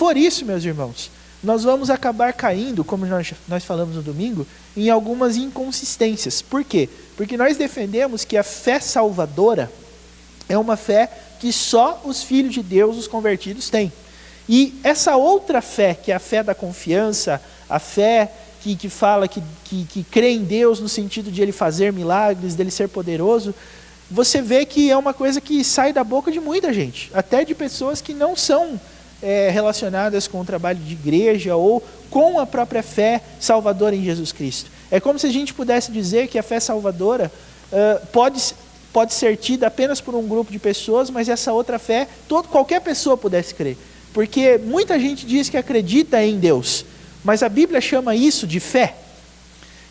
for isso, meus irmãos, nós vamos acabar caindo, como nós falamos no domingo, em algumas inconsistências. Por quê? Porque nós defendemos que a fé salvadora é uma fé que só os filhos de Deus, os convertidos, têm. E essa outra fé, que é a fé da confiança, a fé que fala que crê em Deus no sentido de Ele fazer milagres, dEle ser poderoso, você vê que é uma coisa que sai da boca de muita gente, até de pessoas que não são relacionadas com o trabalho de igreja ou com a própria fé salvadora em Jesus Cristo. É como se a gente pudesse dizer que a fé salvadora pode ser tida apenas por um grupo de pessoas, mas essa outra fé, qualquer pessoa pudesse crer. Porque muita gente diz que acredita em Deus, mas a Bíblia chama isso de fé.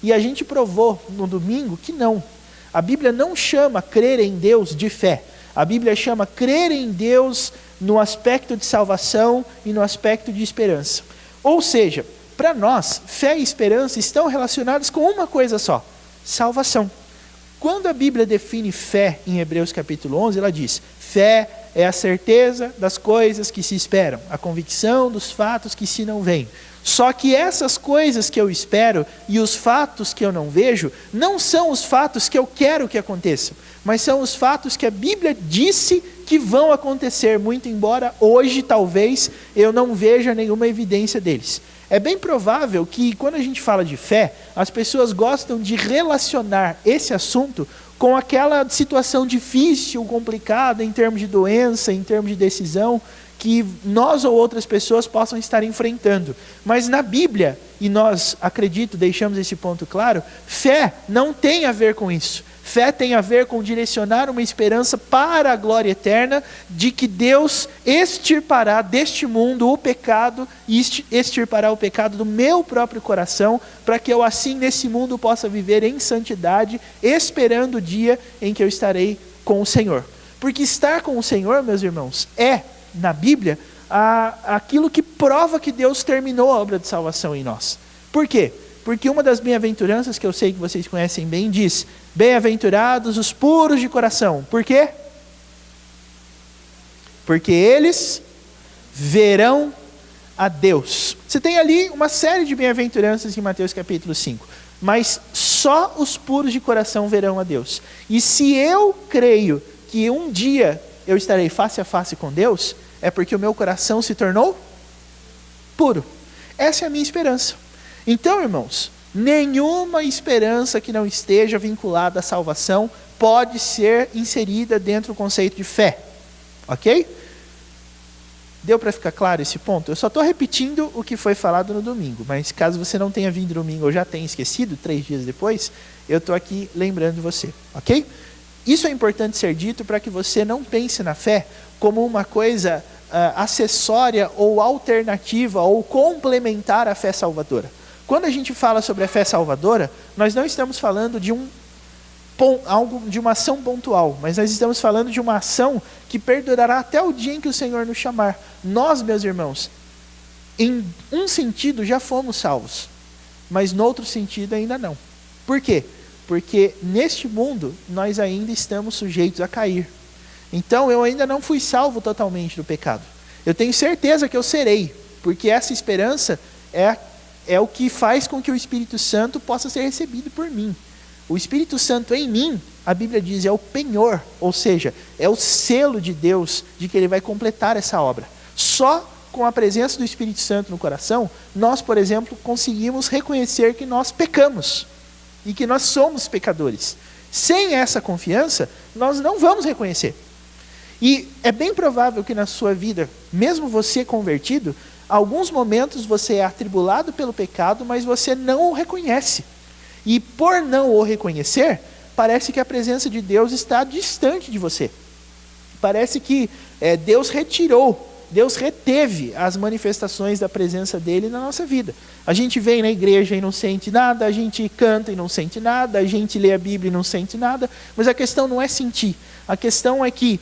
E a gente provou no domingo que não. A Bíblia não chama crer em Deus de fé. A Bíblia chama crer em Deus no aspecto de salvação e no aspecto de esperança. Ou seja, para nós, fé e esperança estão relacionados com uma coisa só: salvação. Quando a Bíblia define fé em Hebreus capítulo 11, ela diz: fé é a certeza das coisas que se esperam, a convicção dos fatos que se não veem. Só que essas coisas que eu espero e os fatos que eu não vejo, não são os fatos que eu quero que aconteçam, mas são os fatos que a Bíblia disse que vão acontecer, muito embora hoje talvez eu não veja nenhuma evidência deles. É bem provável que quando a gente fala de fé, as pessoas gostam de relacionar esse assunto com aquela situação difícil, complicada, em termos de doença, em termos de decisão, que nós ou outras pessoas possam estar enfrentando. Mas na Bíblia, e nós, acredito, deixamos esse ponto claro, fé não tem a ver com isso. Fé tem a ver com direcionar uma esperança para a glória eterna, de que Deus extirpará deste mundo o pecado, e extirpará o pecado do meu próprio coração, para que eu assim nesse mundo possa viver em santidade, esperando o dia em que eu estarei com o Senhor. Porque estar com o Senhor, meus irmãos, na Bíblia, aquilo que prova que Deus terminou a obra de salvação em nós. Por quê? Porque uma das bem-aventuranças, que eu sei que vocês conhecem bem, diz: bem-aventurados os puros de coração. Por quê? Porque eles verão a Deus. Você tem ali uma série de bem-aventuranças em Mateus capítulo 5. Mas só os puros de coração verão a Deus. E se eu creio que um dia eu estarei face a face com Deus, é porque o meu coração se tornou puro. Essa é a minha esperança. Então, irmãos, nenhuma esperança que não esteja vinculada à salvação pode ser inserida dentro do conceito de fé. Ok? Deu para ficar claro esse ponto? Eu só estou repetindo o que foi falado no domingo, mas caso você não tenha vindo domingo ou já tenha esquecido, 3 dias depois, eu estou aqui lembrando você. Ok? Isso é importante ser dito para que você não pense na fé como uma coisa acessória ou alternativa ou complementar à fé salvadora. Quando a gente fala sobre a fé salvadora, nós não estamos falando de uma ação pontual, mas nós estamos falando de uma ação que perdurará até o dia em que o Senhor nos chamar. Nós, meus irmãos, em um sentido já fomos salvos, mas no outro sentido ainda não. Por quê? Porque neste mundo nós ainda estamos sujeitos a cair. Então eu ainda não fui salvo totalmente do pecado. Eu tenho certeza que eu serei, porque essa esperança é o que faz com que o Espírito Santo possa ser recebido por mim. O Espírito Santo em mim, a Bíblia diz, é o penhor, ou seja, é o selo de Deus de que Ele vai completar essa obra. Só com a presença do Espírito Santo no coração, nós, por exemplo, conseguimos reconhecer que nós pecamos e que nós somos pecadores. Sem essa confiança, nós não vamos reconhecer. E é bem provável que na sua vida, mesmo você convertido, alguns momentos você é atribulado pelo pecado, mas você não o reconhece. E por não o reconhecer, parece que a presença de Deus está distante de você. Parece que Deus reteve as manifestações da presença dele na nossa vida. A gente vem na igreja e não sente nada, a gente canta e não sente nada, a gente lê a Bíblia e não sente nada, mas a questão não é sentir. A questão é que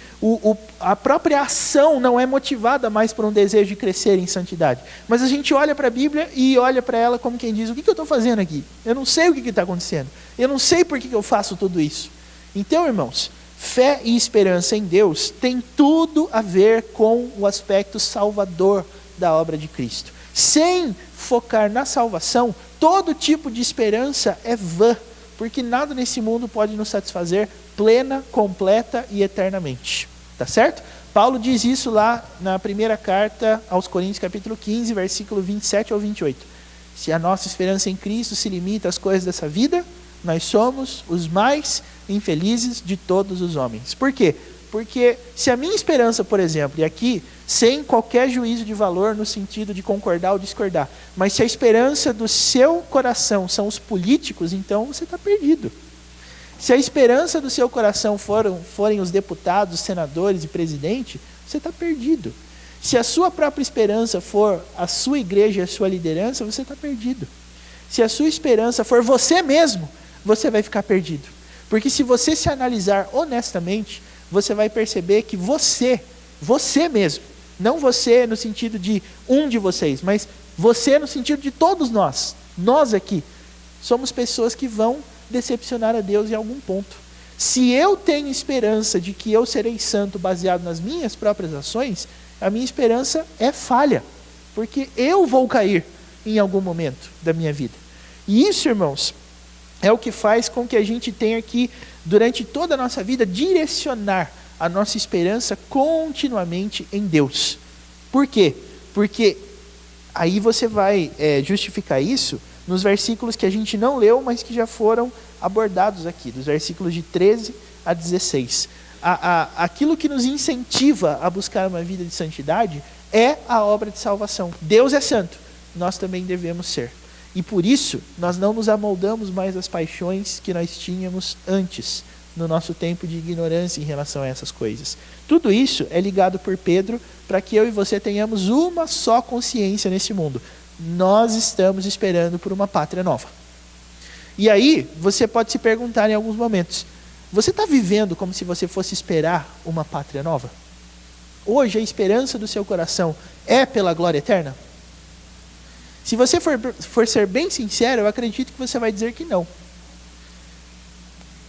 a própria ação não é motivada mais por um desejo de crescer em santidade. Mas a gente olha para a Bíblia e olha para ela como quem diz: o que eu estou fazendo aqui? Eu não sei o que está acontecendo. Eu não sei por que eu faço tudo isso. Então, irmãos, fé e esperança em Deus tem tudo a ver com o aspecto salvador da obra de Cristo. Sem focar na salvação, todo tipo de esperança é vã, porque nada nesse mundo pode nos satisfazer plena, completa e eternamente. Tá certo? Paulo diz isso lá na primeira carta aos Coríntios, capítulo 15, versículo 27 ao 28. Se a nossa esperança em Cristo se limita às coisas dessa vida, nós somos os mais infelizes de todos os homens. Por quê? Porque se a minha esperança, por exemplo, e aqui sem qualquer juízo de valor no sentido de concordar ou discordar, mas se a esperança do seu coração são os políticos, então você está perdido. Se a esperança do seu coração forem os deputados, os senadores e presidente, você está perdido. Se a sua própria esperança for a sua igreja e a sua liderança, você está perdido. Se a sua esperança for você mesmo, você vai ficar perdido. Porque se você se analisar honestamente, você vai perceber que você mesmo, não você no sentido de um de vocês, mas você no sentido de todos nós aqui, somos pessoas que vão decepcionar a Deus em algum ponto. Se eu tenho esperança de que eu serei santo baseado nas minhas próprias ações, a minha esperança é falha, porque eu vou cair em algum momento da minha vida. E isso, irmãos, é o que faz com que a gente tenha que, durante toda a nossa vida, direcionar a nossa esperança continuamente em Deus. Por quê? Porque aí você vai justificar isso nos versículos que a gente não leu, mas que já foram abordados aqui, dos versículos de 13 a 16. Aquilo que nos incentiva a buscar uma vida de santidade é a obra de salvação. Deus é santo, nós também devemos ser. E por isso, nós não nos amoldamos mais às paixões que nós tínhamos antes, no nosso tempo de ignorância em relação a essas coisas. Tudo isso é ligado por Pedro para que eu e você tenhamos uma só consciência nesse mundo. Nós estamos esperando por uma pátria nova. E aí, você pode se perguntar em alguns momentos, você está vivendo como se você fosse esperar uma pátria nova? Hoje a esperança do seu coração é pela glória eterna? Se você for ser bem sincero, eu acredito que você vai dizer que não.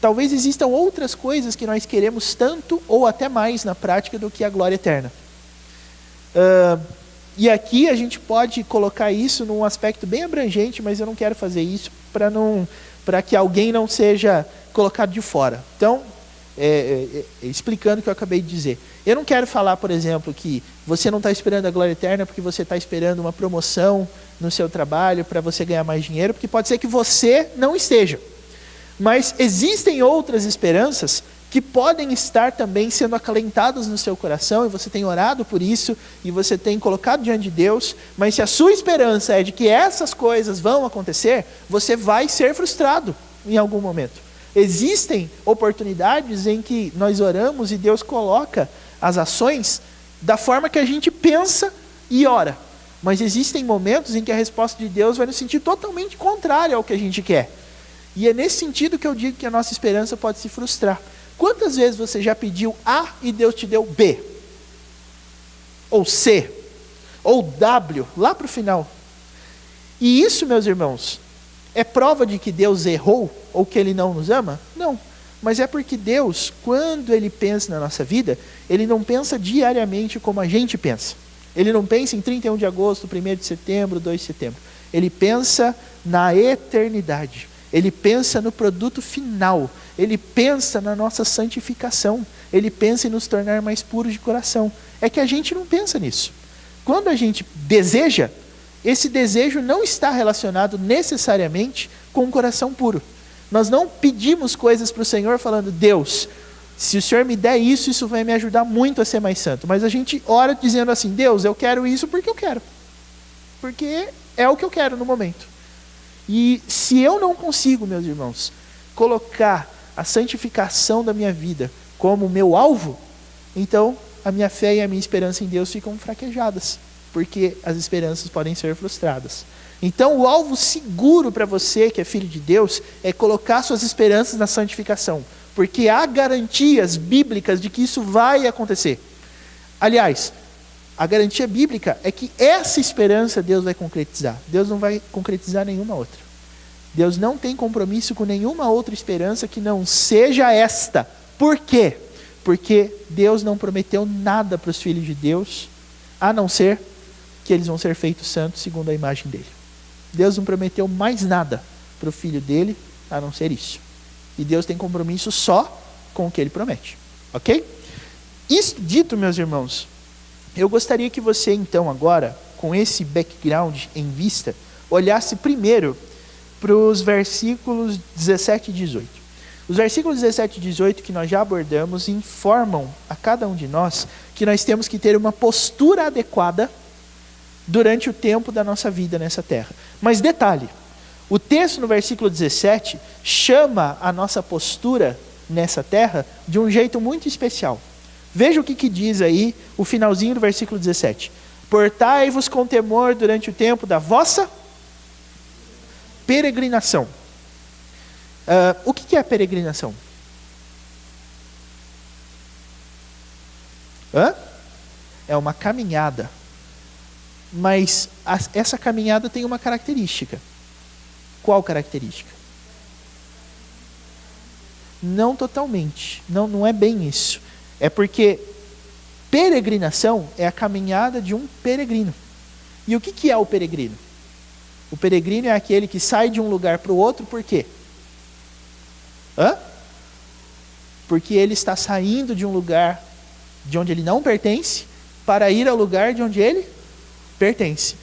Talvez existam outras coisas que nós queremos tanto ou até mais na prática do que a glória eterna. E aqui a gente pode colocar isso num aspecto bem abrangente, mas eu não quero fazer isso para que alguém não seja colocado de fora. Então, explicando o que eu acabei de dizer. Eu não quero falar, por exemplo, que você não está esperando a glória eterna porque você está esperando uma promoção no seu trabalho para você ganhar mais dinheiro, porque pode ser que você não esteja. Mas existem outras esperanças que podem estar também sendo acalentadas no seu coração, e você tem orado por isso, e você tem colocado diante de Deus, mas se a sua esperança é de que essas coisas vão acontecer, você vai ser frustrado em algum momento. Existem oportunidades em que nós oramos e Deus coloca as ações da forma que a gente pensa e ora. Mas existem momentos em que a resposta de Deus vai no sentido totalmente contrário ao que a gente quer. E é nesse sentido que eu digo que a nossa esperança pode se frustrar. Quantas vezes você já pediu A e Deus te deu B? Ou C? Ou W? Lá para o final. E isso, meus irmãos, é prova de que Deus errou ou que Ele não nos ama? Não. Mas é porque Deus, quando Ele pensa na nossa vida, Ele não pensa diariamente como a gente pensa. Ele não pensa em 31 de agosto, 1º de setembro, 2 de setembro. Ele pensa na eternidade. Ele pensa no produto final. Ele pensa na nossa santificação. Ele pensa em nos tornar mais puros de coração. É que a gente não pensa nisso. Quando a gente deseja, esse desejo não está relacionado necessariamente com um coração puro. Nós não pedimos coisas para o Senhor falando, Deus, se o Senhor me der isso, isso vai me ajudar muito a ser mais santo. Mas a gente ora dizendo assim, Deus, eu quero isso porque eu quero. Porque é o que eu quero no momento. E se eu não consigo, meus irmãos, colocar a santificação da minha vida como meu alvo, então a minha fé e a minha esperança em Deus ficam fraquejadas, porque as esperanças podem ser frustradas. Então o alvo seguro para você que é filho de Deus é colocar suas esperanças na santificação, porque há garantias bíblicas de que isso vai acontecer. Aliás, a garantia bíblica é que essa esperança Deus vai concretizar. Deus não vai concretizar nenhuma outra. Deus não tem compromisso com nenhuma outra esperança que não seja esta. Por quê? Porque Deus não prometeu nada para os filhos de Deus, a não ser que eles vão ser feitos santos segundo a imagem dele. Deus não prometeu mais nada para o filho dele, a não ser isso. E Deus tem compromisso só com o que ele promete. Ok? Isso dito, meus irmãos, eu gostaria que você então agora, com esse background em vista, olhasse primeiro para os versículos 17 e 18. Os versículos 17 e 18 que nós já abordamos informam a cada um de nós que nós temos que ter uma postura adequada durante o tempo da nossa vida nessa terra. Mas detalhe, o texto no versículo 17 chama a nossa postura nessa terra de um jeito muito especial. Veja o que diz aí o finalzinho do versículo 17. Portai-vos com temor durante o tempo da vossa peregrinação. O que é peregrinação? É uma caminhada. Mas essa caminhada tem uma característica. Qual característica? Não totalmente. Não é bem isso. É porque peregrinação é a caminhada de um peregrino. E o que é o peregrino? O peregrino é aquele que sai de um lugar para o outro, por quê? Porque ele está saindo de um lugar de onde ele não pertence para ir ao lugar de onde ele pertence.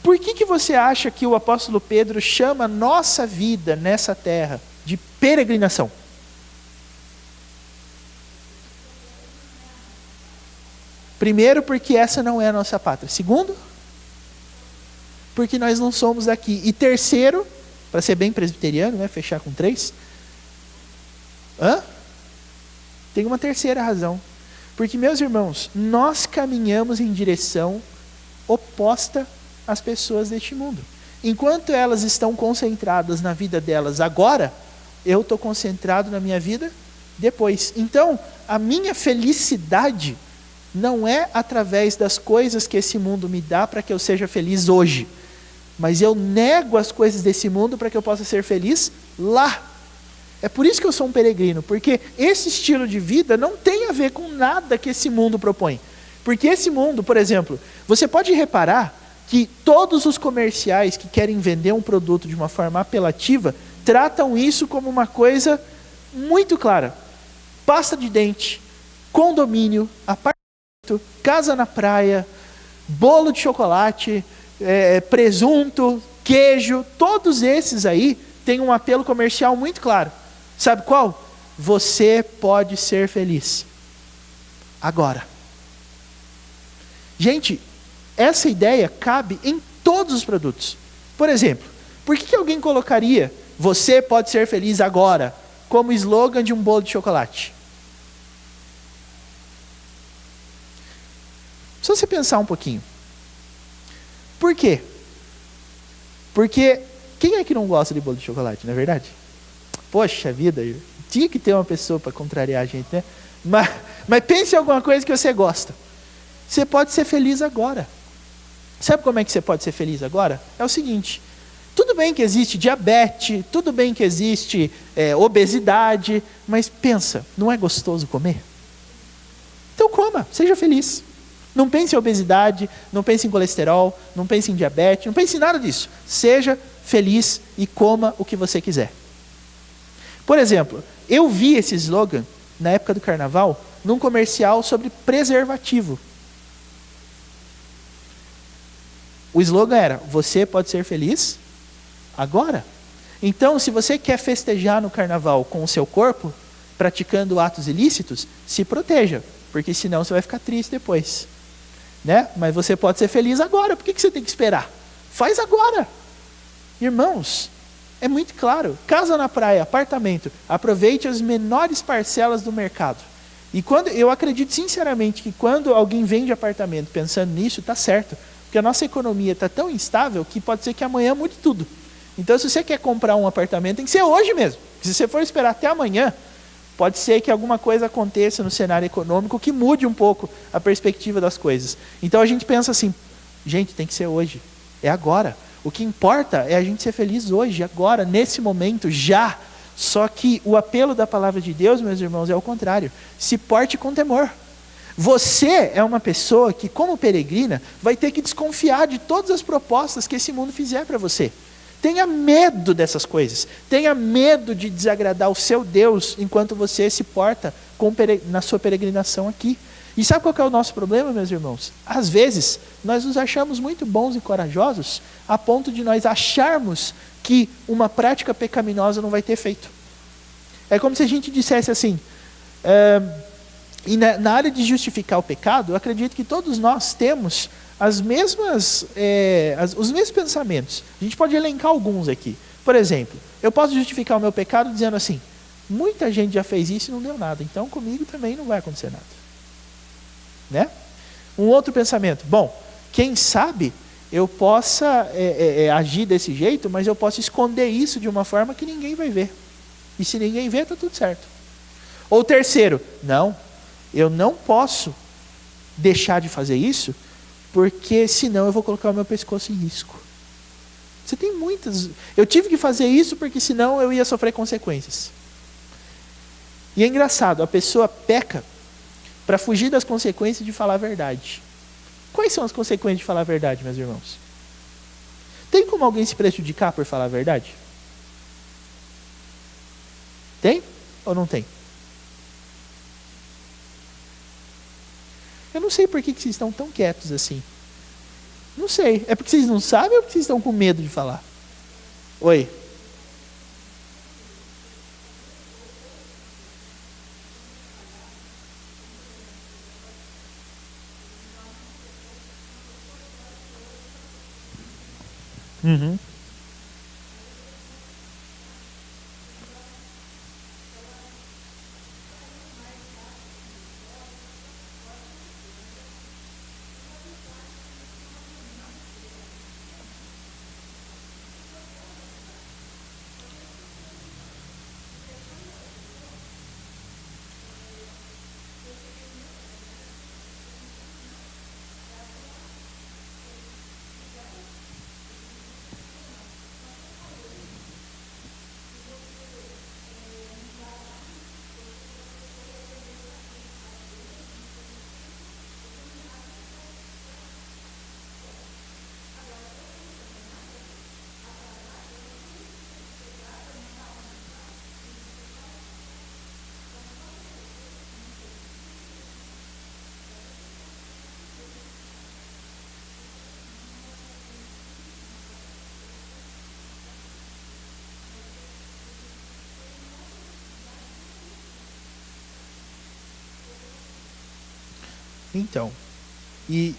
Por que você acha que o apóstolo Pedro chama a nossa vida nessa terra de peregrinação? Primeiro, porque essa não é a nossa pátria. Segundo, porque nós não somos daqui. E terceiro, para ser bem presbiteriano, né, fechar com 3. Tem uma terceira razão. Porque, meus irmãos, nós caminhamos em direção oposta às pessoas deste mundo. Enquanto elas estão concentradas na vida delas agora, eu estou concentrado na minha vida depois. Então, a minha felicidade não é através das coisas que esse mundo me dá para que eu seja feliz hoje. Mas eu nego as coisas desse mundo para que eu possa ser feliz lá. É por isso que eu sou um peregrino, porque esse estilo de vida não tem a ver com nada que esse mundo propõe. Porque esse mundo, por exemplo, você pode reparar que todos os comerciais que querem vender um produto de uma forma apelativa, tratam isso como uma coisa muito clara. Pasta de dente, condomínio, apartamento, casa na praia, bolo de chocolate, presunto, queijo, todos esses aí têm um apelo comercial muito claro. Sabe qual? Você pode ser feliz agora. Gente, essa ideia cabe em todos os produtos. Por exemplo, por que alguém colocaria "você pode ser feliz agora" como slogan de um bolo de chocolate? Só você pensar um pouquinho. Por quê? Porque quem é que não gosta de bolo de chocolate, não é verdade? Poxa vida, tinha que ter uma pessoa para contrariar a gente, né? Mas pense em alguma coisa que você gosta. Você pode ser feliz agora. Sabe como é que você pode ser feliz agora? É o seguinte: tudo bem que existe diabetes, tudo bem que existe obesidade, mas pensa, não é gostoso comer? Então coma, seja feliz. Não pense em obesidade, não pense em colesterol, não pense em diabetes, não pense em nada disso. Seja feliz e coma o que você quiser. Por exemplo, eu vi esse slogan, na época do carnaval, num comercial sobre preservativo. O slogan era: você pode ser feliz agora. Então, se você quer festejar no carnaval com o seu corpo, praticando atos ilícitos, se proteja, porque senão você vai ficar triste depois. Né? Mas você pode ser feliz agora, por que você tem que esperar? Faz agora. Irmãos, é muito claro: casa na praia, apartamento, aproveite as menores parcelas do mercado. E eu acredito sinceramente que quando alguém vende apartamento pensando nisso, está certo. Porque a nossa economia está tão instável que pode ser que amanhã mude tudo. Então, se você quer comprar um apartamento, tem que ser hoje mesmo. Se você for esperar até amanhã, pode ser que alguma coisa aconteça no cenário econômico que mude um pouco a perspectiva das coisas. Então a gente pensa assim: gente, tem que ser hoje, é agora. O que importa é a gente ser feliz hoje, agora, nesse momento, já. Só que o apelo da palavra de Deus, meus irmãos, é o contrário: se porte com temor. Você é uma pessoa que, como peregrina, vai ter que desconfiar de todas as propostas que esse mundo fizer para você. Tenha medo dessas coisas. Tenha medo de desagradar o seu Deus enquanto você se porta na sua peregrinação aqui. E sabe qual que é o nosso problema, meus irmãos? Às vezes, nós nos achamos muito bons e corajosos a ponto de nós acharmos que uma prática pecaminosa não vai ter efeito. É como se a gente dissesse assim... E na área de justificar o pecado, eu acredito que todos nós temos os mesmos pensamentos. A gente pode elencar alguns aqui. Por exemplo, eu posso justificar o meu pecado dizendo assim: muita gente já fez isso e não deu nada, então comigo também não vai acontecer nada. Né? Um outro pensamento: bom, quem sabe eu possa agir desse jeito, mas eu posso esconder isso de uma forma que ninguém vai ver. E se ninguém ver, está tudo certo. Ou terceiro: não, eu não posso deixar de fazer isso, porque senão eu vou colocar o meu pescoço em risco. Você tem muitas... Eu tive que fazer isso porque senão eu ia sofrer consequências. E é engraçado, a pessoa peca para fugir das consequências de falar a verdade. Quais são as consequências de falar a verdade, meus irmãos? Tem como alguém se prejudicar por falar a verdade? Tem ou não tem? Eu não sei por que vocês estão tão quietos assim. Não sei. É porque vocês não sabem ou porque vocês estão com medo de falar? Oi? Uhum. Então, e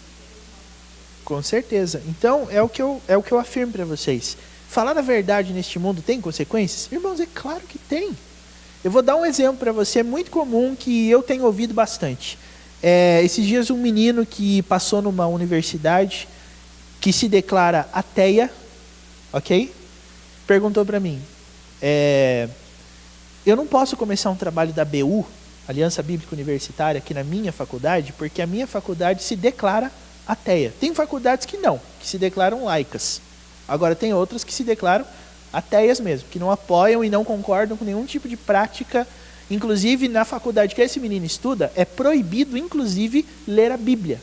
com certeza. Então, é o que eu afirmo para vocês. Falar a verdade neste mundo tem consequências? Irmãos, é claro que tem. Eu vou dar um exemplo para você, muito comum, que eu tenho ouvido bastante. Esses dias um menino que passou numa universidade, que se declara ateia, ok? Perguntou para mim, eu não posso começar um trabalho da BU, Aliança Bíblica Universitária, aqui na minha faculdade, porque a minha faculdade se declara ateia. Tem faculdades que não, que se declaram laicas. Agora tem outras que se declaram ateias mesmo, que não apoiam e não concordam com nenhum tipo de prática. Inclusive, na faculdade que esse menino estuda, é proibido, inclusive, ler a Bíblia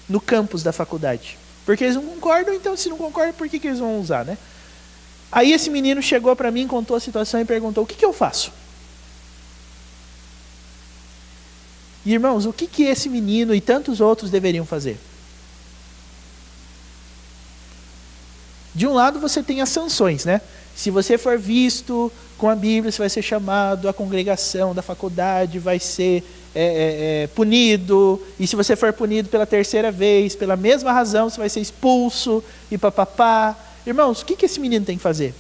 no campus da faculdade. Porque eles não concordam, então se não concordam, por que eles vão usar, né? Aí esse menino chegou para mim, contou a situação e perguntou: o que eu faço? E, irmãos, o que esse menino e tantos outros deveriam fazer? De um lado você tem as sanções, né? Se você for visto com a Bíblia, você vai ser chamado, a congregação da faculdade vai ser punido, e se você for punido pela terceira vez, pela mesma razão, você vai ser expulso, e papapá. Irmãos, o que esse menino tem que fazer?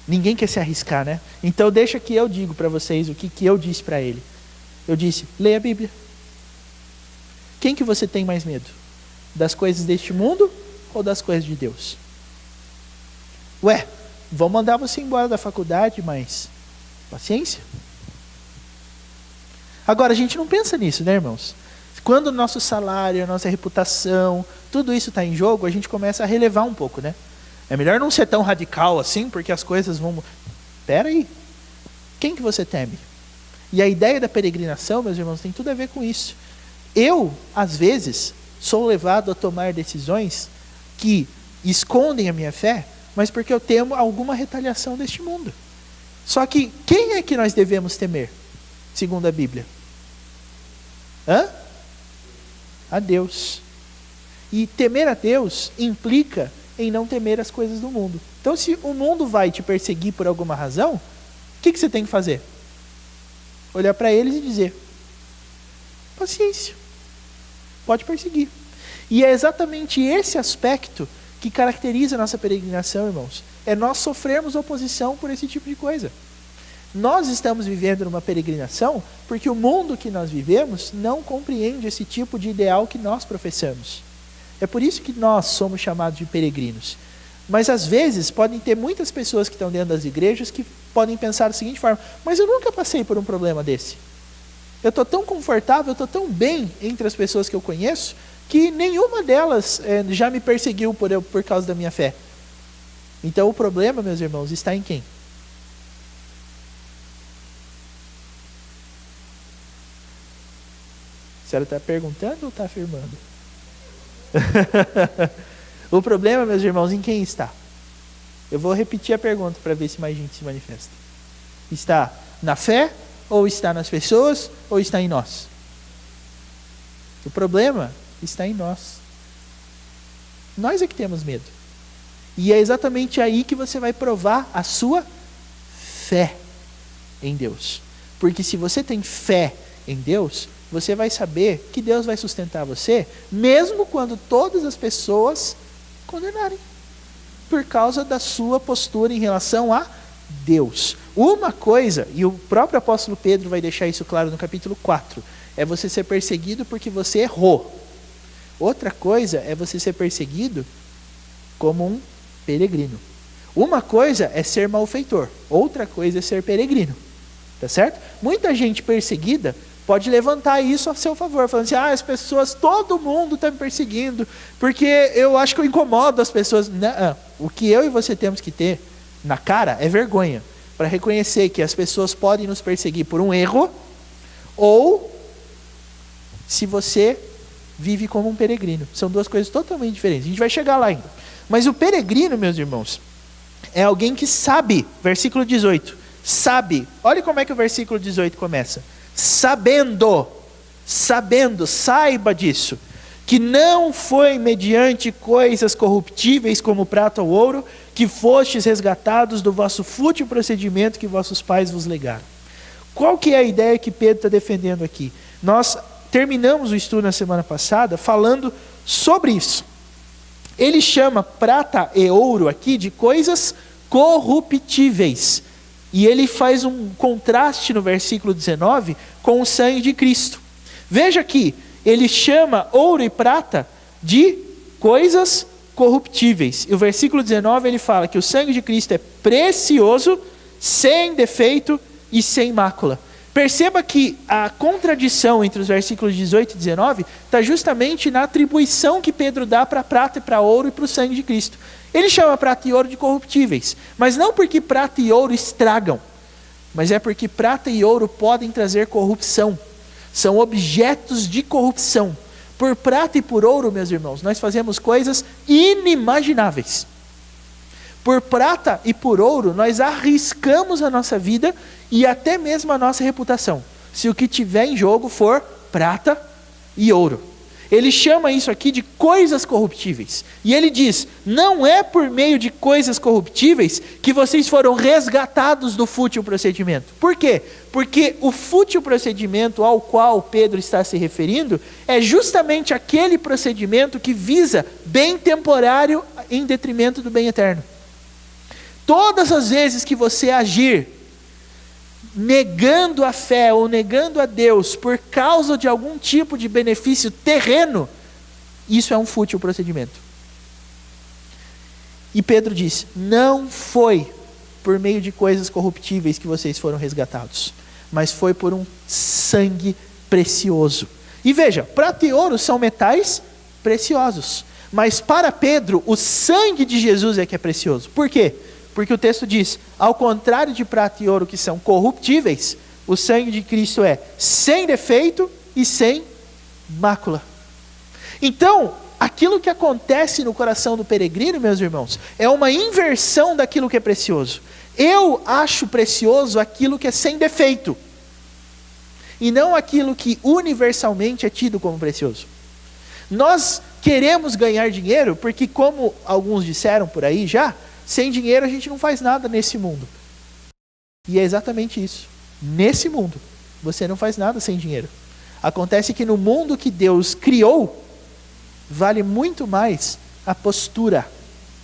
Ninguém quer se arriscar, né? Então deixa que eu digo para vocês o que eu disse para ele. Eu disse: leia a Bíblia. Quem que você tem mais medo? Das coisas deste mundo ou das coisas de Deus? Ué, vão mandar você embora da faculdade, mas paciência. Agora, a gente não pensa nisso, né, irmãos? Quando o nosso salário, a nossa reputação, tudo isso está em jogo, a gente começa a relevar um pouco, né? É melhor não ser tão radical assim, porque as coisas vão... Espera aí. Quem que você teme? E a ideia da peregrinação, meus irmãos, tem tudo a ver com isso. Eu, às vezes, sou levado a tomar decisões que escondem a minha fé, mas porque eu temo alguma retaliação deste mundo. Só que quem é que nós devemos temer, segundo a Bíblia? A Deus. E temer a Deus implica em não temer as coisas do mundo. Então, se o mundo vai te perseguir por alguma razão, o que você tem que fazer? Olhar para eles e dizer: paciência, pode perseguir. E é exatamente esse aspecto que caracteriza a nossa peregrinação, irmãos. É nós sofrermos oposição por esse tipo de coisa. Nós estamos vivendo numa peregrinação porque o mundo que nós vivemos não compreende esse tipo de ideal que nós professamos. É por isso que nós somos chamados de peregrinos. Mas às vezes podem ter muitas pessoas que estão dentro das igrejas que podem pensar da seguinte forma: mas eu nunca passei por um problema desse. Eu estou tão confortável, eu estou tão bem entre as pessoas que eu conheço, que nenhuma delas já me perseguiu por causa da minha fé. Então o problema, meus irmãos, está em quem? A senhora está perguntando ou está afirmando? O problema, meus irmãos, em quem está? Eu vou repetir a pergunta para ver se mais gente se manifesta. Está na fé, ou está nas pessoas, ou está em nós? O problema está em nós. Nós é que temos medo. E é exatamente aí que você vai provar a sua fé em Deus. Porque se você tem fé em Deus, você vai saber que Deus vai sustentar você, mesmo quando todas as pessoas condenarem, por causa da sua postura em relação a Deus. Uma coisa, e o próprio apóstolo Pedro vai deixar isso claro no capítulo 4, é você ser perseguido porque você errou. Outra coisa é você ser perseguido como um peregrino. Uma coisa é ser malfeitor, outra coisa é ser peregrino. Tá certo? Muita gente perseguida pode levantar isso a seu favor, falando assim: as pessoas, todo mundo está me perseguindo, porque eu acho que eu incomodo as pessoas. Não, o que eu e você temos que ter na cara é vergonha, para reconhecer que as pessoas podem nos perseguir por um erro, ou se você vive como um peregrino. São duas coisas totalmente diferentes. A gente vai chegar lá ainda. Mas o peregrino, meus irmãos, é alguém que sabe, versículo 18, sabe. Olha como é que o versículo 18 começa. Sabendo, saiba disso, que não foi mediante coisas corruptíveis como prata ou ouro, que fostes resgatados do vosso fútil procedimento que vossos pais vos legaram. Qual que é a ideia que Pedro está defendendo aqui? Nós terminamos o estudo na semana passada falando sobre isso. Ele chama prata e ouro aqui de coisas corruptíveis. E ele faz um contraste no versículo 19 com o sangue de Cristo. Veja que ele chama ouro e prata de coisas corruptíveis. E o versículo 19 ele fala que o sangue de Cristo é precioso, sem defeito e sem mácula. Perceba que a contradição entre os versículos 18 e 19 está justamente na atribuição que Pedro dá para a prata e para ouro e para o sangue de Cristo. Ele chama prata e ouro de corruptíveis, mas não porque prata e ouro estragam, mas é porque prata e ouro podem trazer corrupção. São objetos de corrupção. Por prata e por ouro, meus irmãos, nós fazemos coisas inimagináveis. Por prata e por ouro, nós arriscamos a nossa vida e até mesmo a nossa reputação, se o que tiver em jogo for prata e ouro. Ele chama isso aqui de coisas corruptíveis. E ele diz: não é por meio de coisas corruptíveis que vocês foram resgatados do fútil procedimento. Por quê? Porque o fútil procedimento ao qual Pedro está se referindo é justamente aquele procedimento que visa bem temporário em detrimento do bem eterno. Todas as vezes que você agir negando a fé ou negando a Deus por causa de algum tipo de benefício terreno, isso é um fútil procedimento. E Pedro diz: não foi por meio de coisas corruptíveis que vocês foram resgatados, mas foi por um sangue precioso. E veja, prata e ouro são metais preciosos, mas para Pedro o sangue de Jesus é que é precioso. Por quê? Porque o texto diz: ao contrário de prata e ouro que são corruptíveis, o sangue de Cristo é sem defeito e sem mácula. Então, aquilo que acontece no coração do peregrino, meus irmãos, é uma inversão daquilo que é precioso. Eu acho precioso aquilo que é sem defeito, e não aquilo que universalmente é tido como precioso. Nós queremos ganhar dinheiro porque, como alguns disseram por aí já, sem dinheiro a gente não faz nada nesse mundo. E é exatamente isso. Nesse mundo, você não faz nada sem dinheiro. Acontece que no mundo que Deus criou, vale muito mais a postura,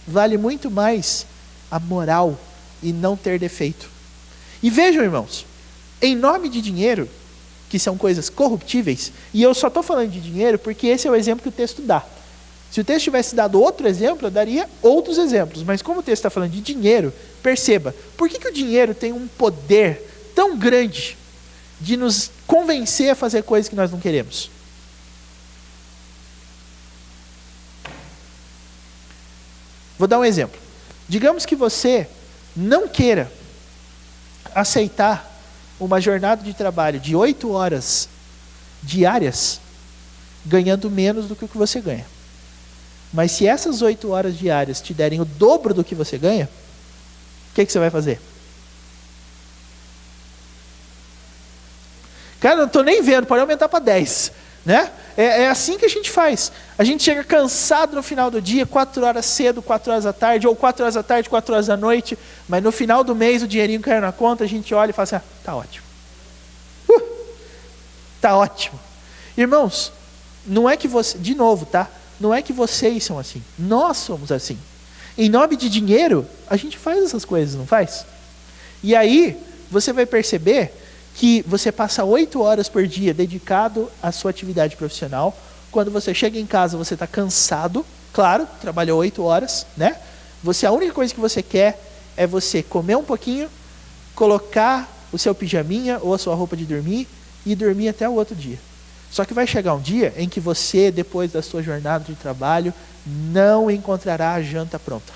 vale muito mais a moral e não ter defeito. E vejam, irmãos, em nome de dinheiro, que são coisas corruptíveis, e eu só estou falando de dinheiro porque esse é o exemplo que o texto dá. Se o texto tivesse dado outro exemplo, eu daria outros exemplos, mas como o texto está falando de dinheiro, perceba, por que o dinheiro tem um poder tão grande de nos convencer a fazer coisas que nós não queremos? Vou dar um exemplo. Digamos que você não queira aceitar uma jornada de trabalho de 8 horas diárias, ganhando menos do que o que você ganha. Mas se essas 8 horas diárias te derem o dobro do que você ganha, o que você vai fazer? Cara, não estou nem vendo, pode aumentar para 10. Né? É assim que a gente faz. A gente chega cansado no final do dia, 4 horas cedo, 4 horas da tarde, ou 4 horas da tarde, 4 horas da noite, mas no final do mês o dinheirinho caiu na conta, a gente olha e fala assim, tá ótimo. Tá ótimo. Irmãos, não é que você, de novo, tá? Não é que vocês são assim, nós somos assim. Em nome de dinheiro, a gente faz essas coisas, não faz? E aí, você vai perceber que você passa 8 horas por dia dedicado à sua atividade profissional. Quando você chega em casa, você está cansado, claro, trabalhou 8 horas, né? A única coisa que você quer é você comer um pouquinho, colocar o seu pijaminha ou a sua roupa de dormir e dormir até o outro dia. Só que vai chegar um dia em que você, depois da sua jornada de trabalho, não encontrará a janta pronta.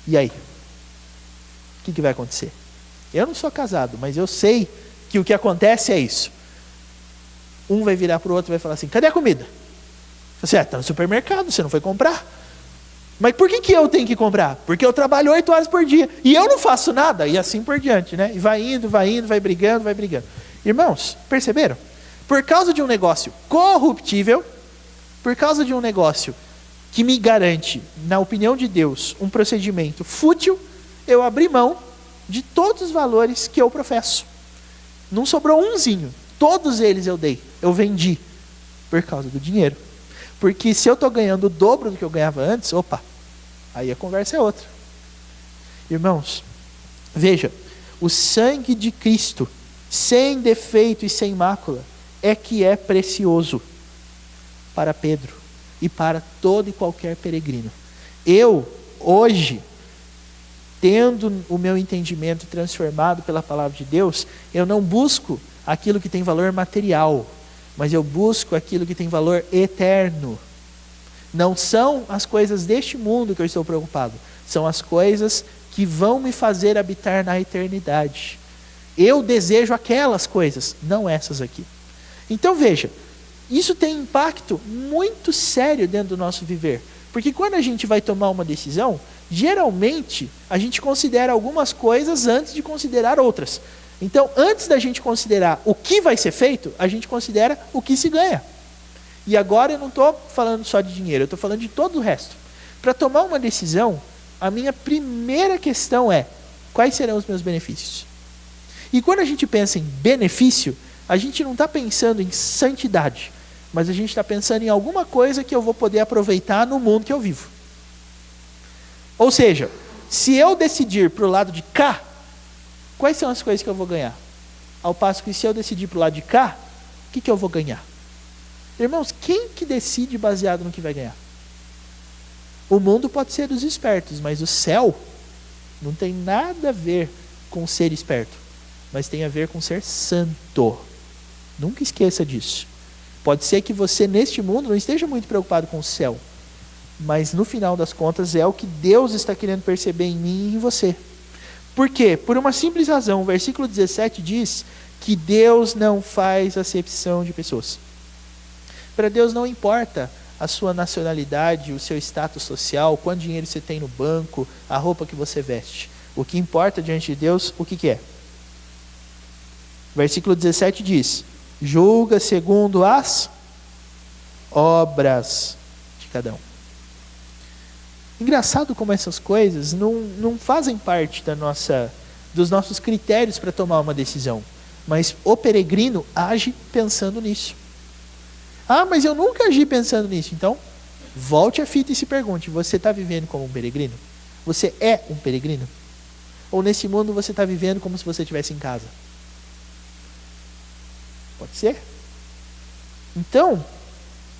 E aí? O que vai acontecer? Eu não sou casado, mas eu sei que o que acontece é isso. Um vai virar para o outro e vai falar assim, cadê a comida? Você está no supermercado, você não foi comprar. Mas por que eu tenho que comprar? Porque eu trabalho 8 horas por dia e eu não faço nada, e assim por diante, né? E vai indo, vai brigando. Irmãos, perceberam? Por causa de um negócio corruptível, por causa de um negócio que me garante, na opinião de Deus, um procedimento fútil, eu abri mão de todos os valores que eu professo. Não sobrou umzinho. Todos eles eu dei, eu vendi por causa do dinheiro. Porque se eu estou ganhando o dobro do que eu ganhava antes, aí a conversa é outra. Irmãos, veja, o sangue de Cristo, sem defeito e sem mácula, é que é precioso para Pedro e para todo e qualquer peregrino. Eu, hoje, tendo o meu entendimento transformado pela palavra de Deus, eu não busco aquilo que tem valor material, mas eu busco aquilo que tem valor eterno. Não são as coisas deste mundo que eu estou preocupado, são as coisas que vão me fazer habitar na eternidade. Eu desejo aquelas coisas, não essas aqui. Então veja, isso tem impacto muito sério dentro do nosso viver, porque quando a gente vai tomar uma decisão, geralmente a gente considera algumas coisas antes de considerar outras. Então, antes da gente considerar o que vai ser feito, a gente considera o que se ganha. E agora eu não estou falando só de dinheiro, eu estou falando de todo o resto. Para tomar uma decisão, a minha primeira questão é, quais serão os meus benefícios? E quando a gente pensa em benefício, a gente não está pensando em santidade, mas a gente está pensando em alguma coisa que eu vou poder aproveitar no mundo que eu vivo. Ou seja, se eu decidir para o lado de cá, quais são as coisas que eu vou ganhar? Ao passo que se eu decidir para o lado de cá, o que eu vou ganhar? Irmãos, quem que decide baseado no que vai ganhar? O mundo pode ser dos espertos, mas o céu não tem nada a ver com ser esperto, mas tem a ver com ser santo. Nunca esqueça disso. Pode ser que você neste mundo não esteja muito preocupado com o céu, mas no final das contas é o que Deus está querendo perceber em mim e em você. Por quê? Por uma simples razão. O versículo 17 diz que Deus não faz acepção de pessoas. Para Deus não importa a sua nacionalidade, o seu status social, quanto dinheiro você tem no banco, a roupa que você veste. O que importa diante de Deus, o que é? Versículo 17 diz: julga segundo as obras de cada um. Engraçado como essas coisas não fazem parte dos nossos critérios para tomar uma decisão. Mas o peregrino age pensando nisso. Ah, mas eu nunca agi pensando nisso. Então, volte a fita e se pergunte: você está vivendo como um peregrino? Você é um peregrino? Ou nesse mundo você está vivendo como se você estivesse em casa? Pode ser? Então,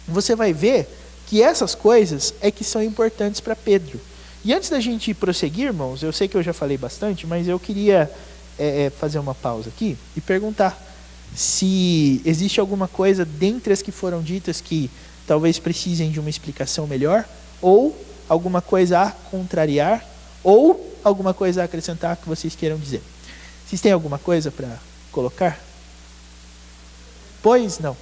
você vai ver que essas coisas é que são importantes para Pedro. E antes da gente prosseguir, irmãos, eu sei que eu já falei bastante, mas eu queria fazer uma pausa aqui e perguntar se existe alguma coisa dentre as que foram ditas que talvez precisem de uma explicação melhor, ou alguma coisa a contrariar, ou alguma coisa a acrescentar que vocês queiram dizer. Vocês têm alguma coisa para colocar? Pois não.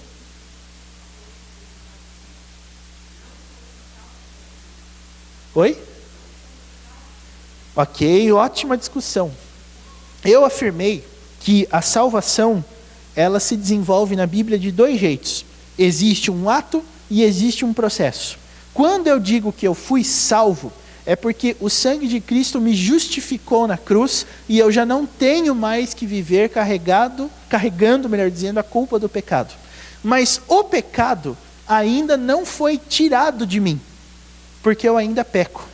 Oi? Ok, ótima discussão. Eu afirmei que a salvação, ela se desenvolve na Bíblia de dois jeitos. Existe um ato e existe um processo. Quando eu digo que eu fui salvo, é porque o sangue de Cristo me justificou na cruz e eu já não tenho mais que viver carregando, melhor dizendo, a culpa do pecado. Mas o pecado ainda não foi tirado de mim, porque eu ainda peco.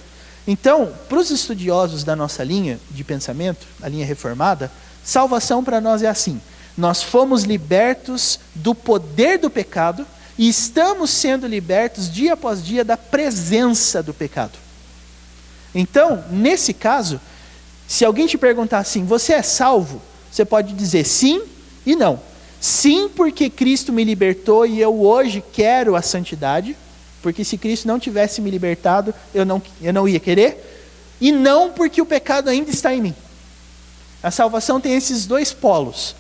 Então, para os estudiosos da nossa linha de pensamento, a linha reformada, salvação para nós é assim: nós fomos libertos do poder do pecado e estamos sendo libertos dia após dia da presença do pecado. Então, nesse caso, se alguém te perguntar assim: você é salvo? Você pode dizer sim e não. Sim, porque Cristo me libertou e eu hoje quero a santidade, porque se Cristo não tivesse me libertado, eu não ia querer. E não, porque o pecado ainda está em mim. A salvação tem esses dois polos.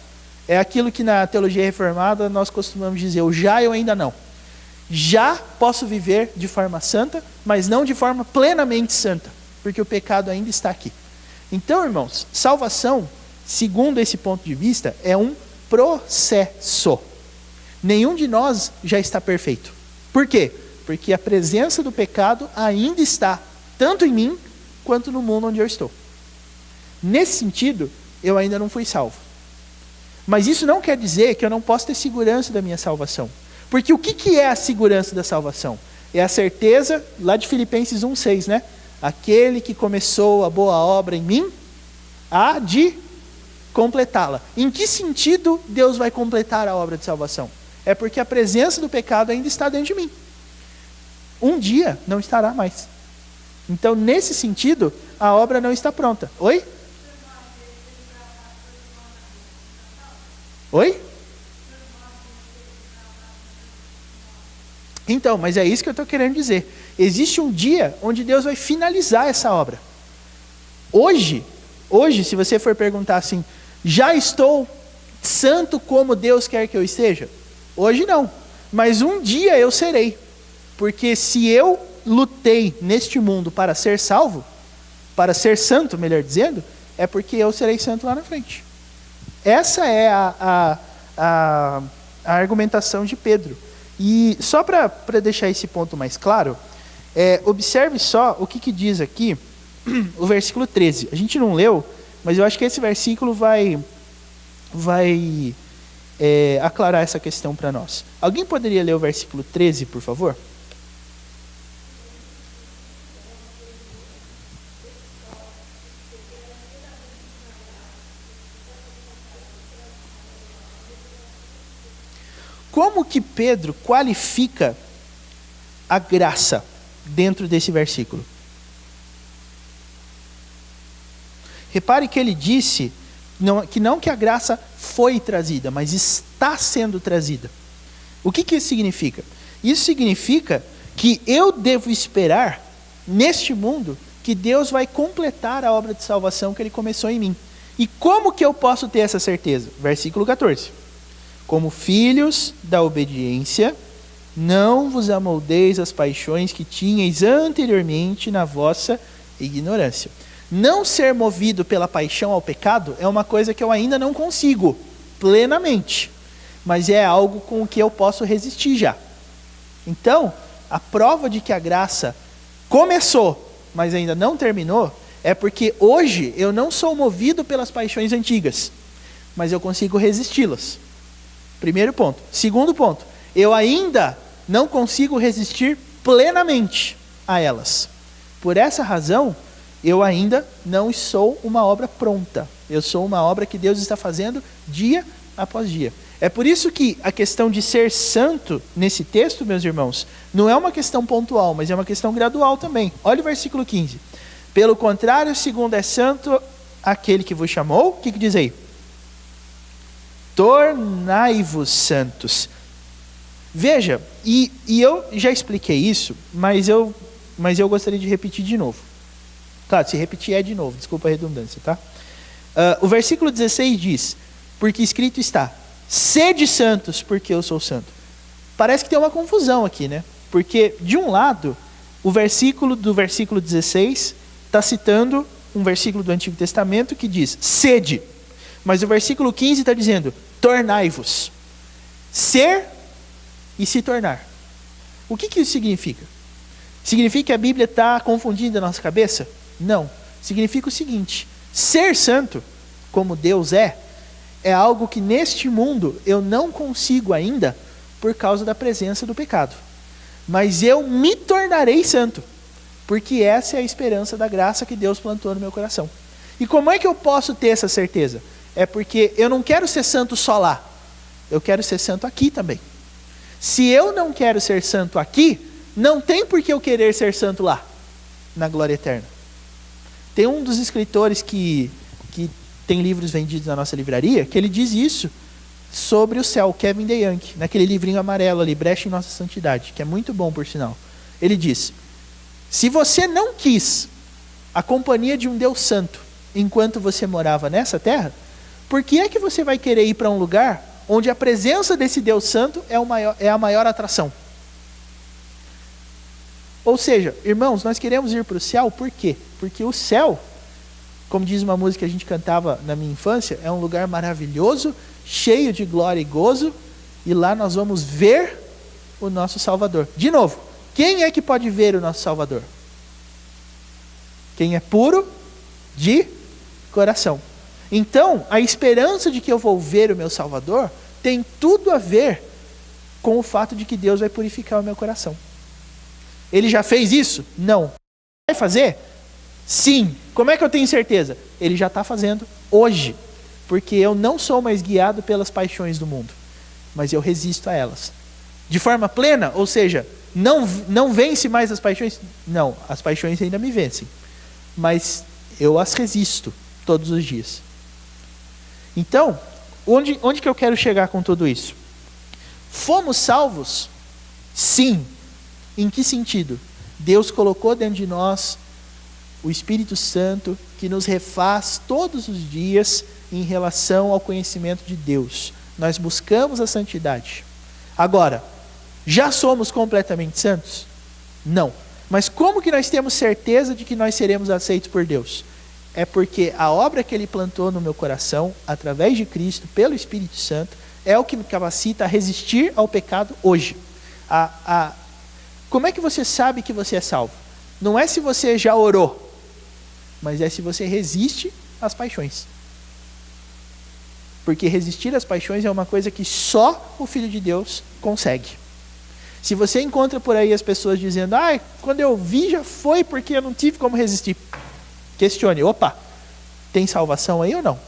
É aquilo que na teologia reformada nós costumamos dizer: o já e o ainda não. Já posso viver de forma santa, mas não de forma plenamente santa, porque o pecado ainda está aqui. Então, irmãos, salvação, segundo esse ponto de vista, é um processo. Nenhum de nós já está perfeito. Por quê? Porque a presença do pecado ainda está tanto em mim quanto no mundo onde eu estou. Nesse sentido, eu ainda não fui salvo. Mas isso não quer dizer que eu não posso ter segurança da minha salvação. Porque o que é a segurança da salvação? É a certeza, lá de Filipenses 1,6, né? Aquele que começou a boa obra em mim, há de completá-la. Em que sentido Deus vai completar a obra de salvação? É porque a presença do pecado ainda está dentro de mim. Um dia não estará mais. Então, nesse sentido, a obra não está pronta. Oi? Oi? Então, mas é isso que eu estou querendo dizer. Existe um dia onde Deus vai finalizar essa obra. Hoje, se você for perguntar assim: já estou santo como Deus quer que eu esteja? Hoje não, mas um dia eu serei. Porque se eu lutei neste mundo para ser salvo, para ser santo, melhor dizendo, é porque eu serei santo lá na frente. Essa é a argumentação de Pedro. E só para deixar esse ponto mais claro, observe só o que diz aqui o versículo 13. A gente não leu, mas eu acho que esse versículo vai aclarar essa questão para nós. Alguém poderia ler o versículo 13, por favor? Como que Pedro qualifica a graça dentro desse versículo? Repare que ele disse que não que a graça foi trazida, mas está sendo trazida. O que isso significa? Isso significa que eu devo esperar neste mundo que Deus vai completar a obra de salvação que Ele começou em mim. E como que eu posso ter essa certeza? Versículo 14. Como filhos da obediência, não vos amoldeis as paixões que tinhais anteriormente na vossa ignorância. Não ser movido pela paixão ao pecado é uma coisa que eu ainda não consigo plenamente, mas é algo com o que eu posso resistir já. Então, a prova de que a graça começou, mas ainda não terminou, é porque hoje eu não sou movido pelas paixões antigas, mas eu consigo resisti-las. Primeiro ponto. Segundo ponto, eu ainda não consigo resistir plenamente a elas. Por essa razão, eu ainda não sou uma obra pronta. Eu sou uma obra que Deus está fazendo dia após dia. É por isso que a questão de ser santo nesse texto, meus irmãos, não é uma questão pontual, mas é uma questão gradual também. Olha o versículo 15. Pelo contrário, segundo é santo aquele que vos chamou, o que diz aí? Tornai-vos santos. Veja, e eu já expliquei isso, mas eu gostaria de repetir de novo. Claro, se repetir é de novo, desculpa a redundância, tá? O versículo 16 diz, porque escrito está, sede santos, porque eu sou santo. Parece que tem uma confusão aqui, né? Porque, de um lado, o versículo do versículo 16 está citando um versículo do Antigo Testamento que diz, sede. Mas o versículo 15 está dizendo, tornai-vos. Ser e se tornar. O que isso significa? Significa que a Bíblia está confundindo a nossa cabeça? Não. Significa o seguinte, ser santo, como Deus é algo que neste mundo eu não consigo ainda por causa da presença do pecado. Mas eu me tornarei santo, porque essa é a esperança da graça que Deus plantou no meu coração. E como é que eu posso ter essa certeza? É porque eu não quero ser santo só lá, eu quero ser santo aqui também. Se eu não quero ser santo aqui, não tem por que eu querer ser santo lá, na glória eterna. Tem um dos escritores que tem livros vendidos na nossa livraria, que ele diz isso sobre o céu, Kevin DeYoung, naquele livrinho amarelo ali, Brecha em Nossa Santidade, que é muito bom por sinal. Ele diz, se você não quis a companhia de um Deus santo enquanto você morava nessa terra, por que é que você vai querer ir para um lugar onde a presença desse Deus santo é a maior atração? Ou seja, irmãos, nós queremos ir para o céu, por quê? Porque o céu, como diz uma música que a gente cantava na minha infância, é um lugar maravilhoso, cheio de glória e gozo, e lá nós vamos ver o nosso Salvador. De novo, quem é que pode ver o nosso Salvador? Quem é puro de coração. Então, a esperança de que eu vou ver o meu Salvador tem tudo a ver com o fato de que Deus vai purificar o meu coração. Ele já fez isso? Não. Vai fazer? Sim. Como é que eu tenho certeza? Ele já está fazendo hoje. Porque eu não sou mais guiado pelas paixões do mundo, mas eu resisto a elas. De forma plena, ou seja, não vence mais as paixões? Não, as paixões ainda me vencem. Mas eu as resisto todos os dias. Então, onde que eu quero chegar com tudo isso? Fomos salvos? Sim. Em que sentido? Deus colocou dentro de nós o Espírito Santo que nos refaz todos os dias em relação ao conhecimento de Deus. Nós buscamos a santidade. Agora, já somos completamente santos? Não. Mas como que nós temos certeza de que nós seremos aceitos por Deus? É porque a obra que Ele plantou no meu coração, através de Cristo, pelo Espírito Santo, é o que me capacita a resistir ao pecado hoje. Como é que você sabe que você é salvo? Não é se você já orou, mas é se você resiste às paixões. Porque resistir às paixões é uma coisa que só o Filho de Deus consegue. Se você encontra por aí as pessoas dizendo, quando eu vi já foi porque eu não tive como resistir. Questione, tem salvação aí ou não?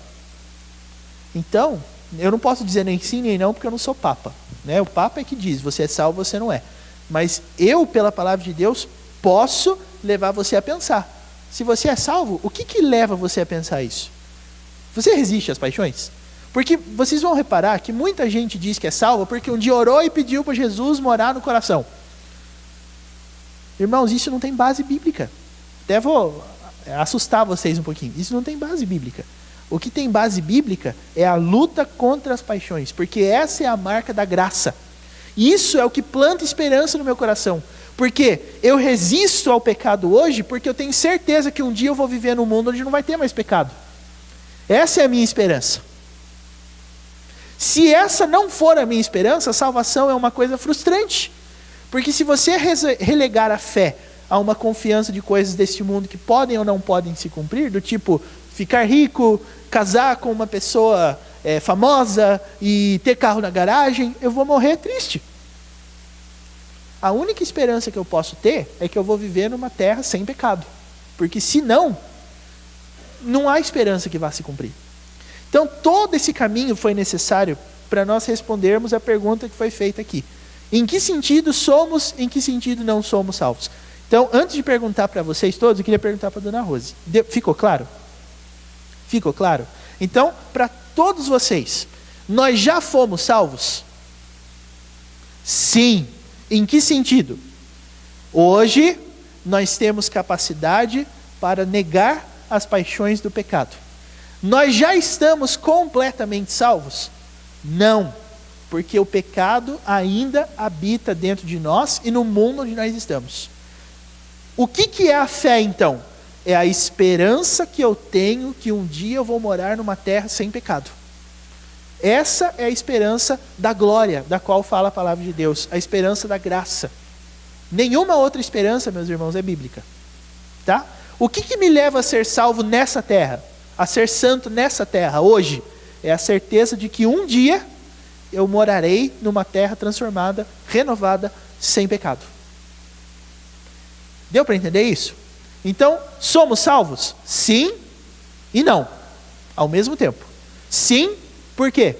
Então, eu não posso dizer nem sim nem não porque eu não sou papa. Né? O papa é que diz, você é salvo, você não é. Mas eu, pela palavra de Deus, posso levar você a pensar. Se você é salvo, o que leva você a pensar isso? Você resiste às paixões? Porque vocês vão reparar que muita gente diz que é salva porque um dia orou e pediu para Jesus morar no coração. Irmãos, isso não tem base bíblica. até vou assustar vocês um pouquinho. Isso não tem base bíblica. O que tem base bíblica é a luta contra as paixões, porque essa é a marca da graça. Isso é o que planta esperança no meu coração. Porque eu resisto ao pecado hoje, porque eu tenho certeza que um dia eu vou viver num mundo onde não vai ter mais pecado. Essa é a minha esperança. Se essa não for a minha esperança, a salvação é uma coisa frustrante. Porque se você relegar a fé a uma confiança de coisas deste mundo que podem ou não podem se cumprir, do tipo ficar rico, casar com uma pessoa famosa e ter carro na garagem, eu vou morrer triste. A única esperança que eu posso ter é que eu vou viver numa terra sem pecado. Porque senão, não há esperança que vá se cumprir. Então todo esse caminho foi necessário para nós respondermos a pergunta que foi feita aqui. Em que sentido somos, em que sentido não somos salvos? Então, antes de perguntar para vocês todos, eu queria perguntar para a dona Rose. Ficou claro? Ficou claro? Então, para todos vocês, nós já fomos salvos? Sim. Em que sentido? Hoje, nós temos capacidade para negar as paixões do pecado. Nós já estamos completamente salvos? Não. Porque o pecado ainda habita dentro de nós e no mundo onde nós estamos. O que é a fé, então? É a esperança que eu tenho que um dia eu vou morar numa terra sem pecado. Essa é a esperança da glória, da qual fala a palavra de Deus, a esperança da graça. Nenhuma outra esperança, meus irmãos, é bíblica. Tá? O que me leva a ser salvo nessa terra? A ser santo nessa terra, hoje? É a certeza de que um dia eu morarei numa terra transformada, renovada, sem pecado. Deu para entender isso? Então, somos salvos? Sim e não, ao mesmo tempo. Sim, por quê?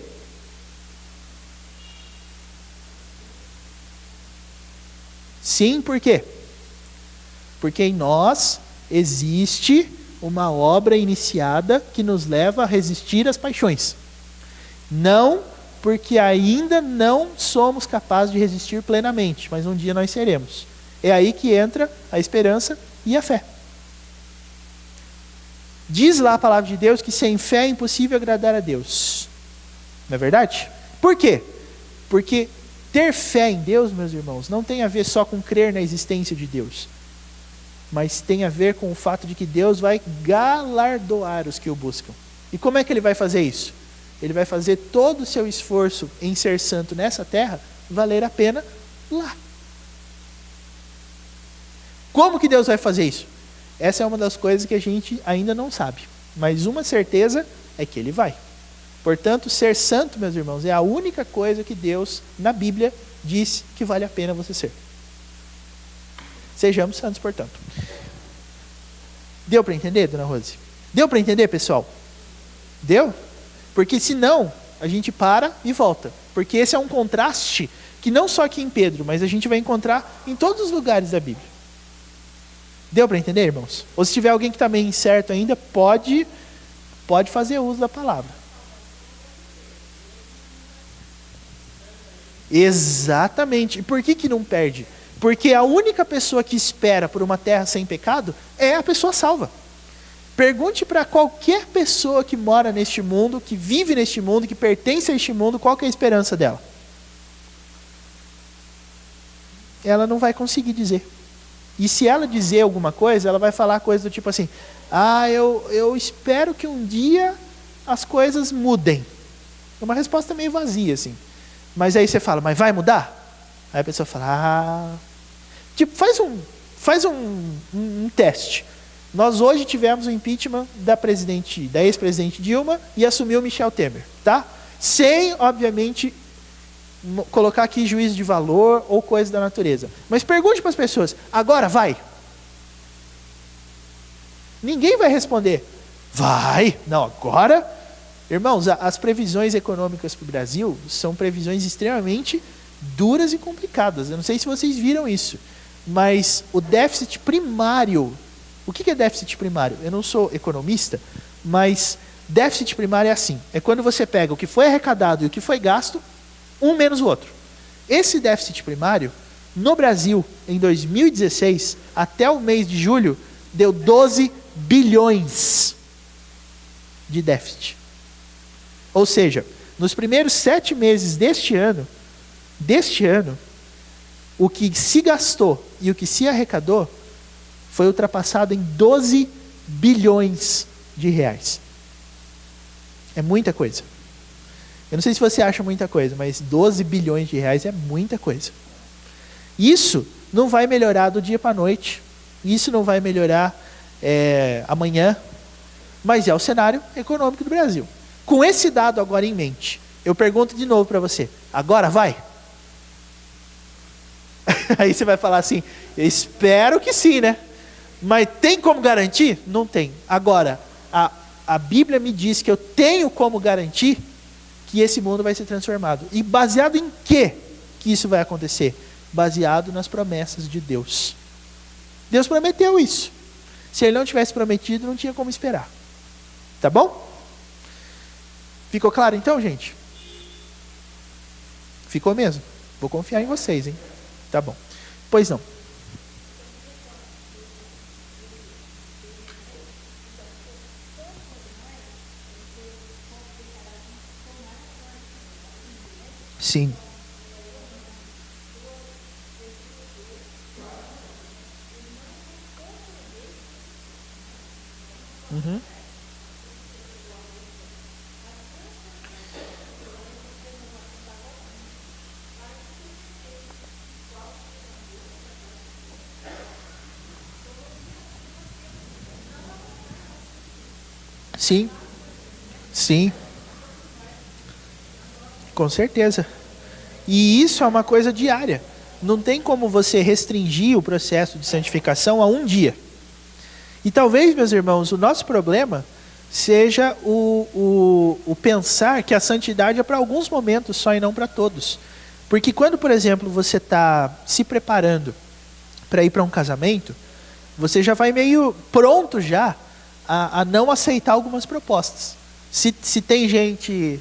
Sim, por quê? Porque em nós existe uma obra iniciada que nos leva a resistir às paixões. Não porque ainda não somos capazes de resistir plenamente, mas um dia nós seremos. É aí que entra a esperança e a fé. Diz lá a palavra de Deus que sem fé é impossível agradar a Deus. Não é verdade? Por quê? Porque ter fé em Deus, meus irmãos, não tem a ver só com crer na existência de Deus, mas tem a ver com o fato de que Deus vai galardoar os que o buscam. E como é que Ele vai fazer isso? Ele vai fazer todo o seu esforço em ser santo nessa terra valer a pena lá. Como que Deus vai fazer isso? Essa é uma das coisas que a gente ainda não sabe. Mas uma certeza é que Ele vai. Portanto, ser santo, meus irmãos, é a única coisa que Deus, na Bíblia, diz que vale a pena você ser. Sejamos santos, portanto. Deu para entender, dona Rose? Deu para entender, pessoal? Deu? Porque senão, a gente para e volta. Porque esse é um contraste que não só aqui em Pedro, mas a gente vai encontrar em todos os lugares da Bíblia. Deu para entender, irmãos? Ou se tiver alguém que está meio incerto ainda, pode fazer uso da palavra. Exatamente. E por que não perde? Porque a única pessoa que espera por uma terra sem pecado é a pessoa salva. Pergunte para qualquer pessoa que mora neste mundo, que vive neste mundo, que pertence a este mundo, qual que é a esperança dela. Ela não vai conseguir dizer. E se ela dizer alguma coisa, ela vai falar coisa do tipo assim, eu espero que um dia as coisas mudem. É uma resposta meio vazia, assim. Mas aí você fala, mas vai mudar? Aí a pessoa fala, Tipo, faz um teste. Nós hoje tivemos o impeachment da ex-presidente Dilma e assumiu Michel Temer, tá? Sem, obviamente, colocar aqui juízo de valor ou coisa da natureza. Mas pergunte para as pessoas, agora vai? Ninguém vai responder, vai. Não, agora... Irmãos, as previsões econômicas para o Brasil são previsões extremamente duras e complicadas. Eu não sei se vocês viram isso, mas o déficit primário... O que é déficit primário? Eu não sou economista, mas déficit primário é assim. É quando você pega o que foi arrecadado e o que foi gasto, um menos o outro. Esse déficit primário, no Brasil, em 2016, até o mês de julho, deu 12 bilhões de déficit. Ou seja, nos primeiros 7 meses deste ano, o que se gastou e o que se arrecadou foi ultrapassado em 12 bilhões de reais. É muita coisa. Eu não sei se você acha muita coisa, mas 12 bilhões de reais é muita coisa. Isso não vai melhorar do dia para a noite. Isso não vai melhorar amanhã. Mas é o cenário econômico do Brasil. Com esse dado agora em mente, eu pergunto de novo para você. Agora vai? Aí você vai falar assim, eu espero que sim, né? Mas tem como garantir? Não tem. Agora, a Bíblia me diz que eu tenho como garantir que esse mundo vai ser transformado. E baseado em quê que isso vai acontecer? Baseado nas promessas de Deus. Deus prometeu isso. Se Ele não tivesse prometido, não tinha como esperar. Tá bom? Ficou claro então, gente? Ficou mesmo? Vou confiar em vocês, hein? Tá bom. Pois não. Sim. Uhum. Sim. Sim. Com certeza. E isso é uma coisa diária. Não tem como você restringir o processo de santificação a um dia. E talvez, meus irmãos, o nosso problema seja o pensar que a santidade é para alguns momentos só e não para todos. Porque quando, por exemplo, você está se preparando para ir para um casamento, você já vai meio pronto já a não aceitar algumas propostas. Se tem gente...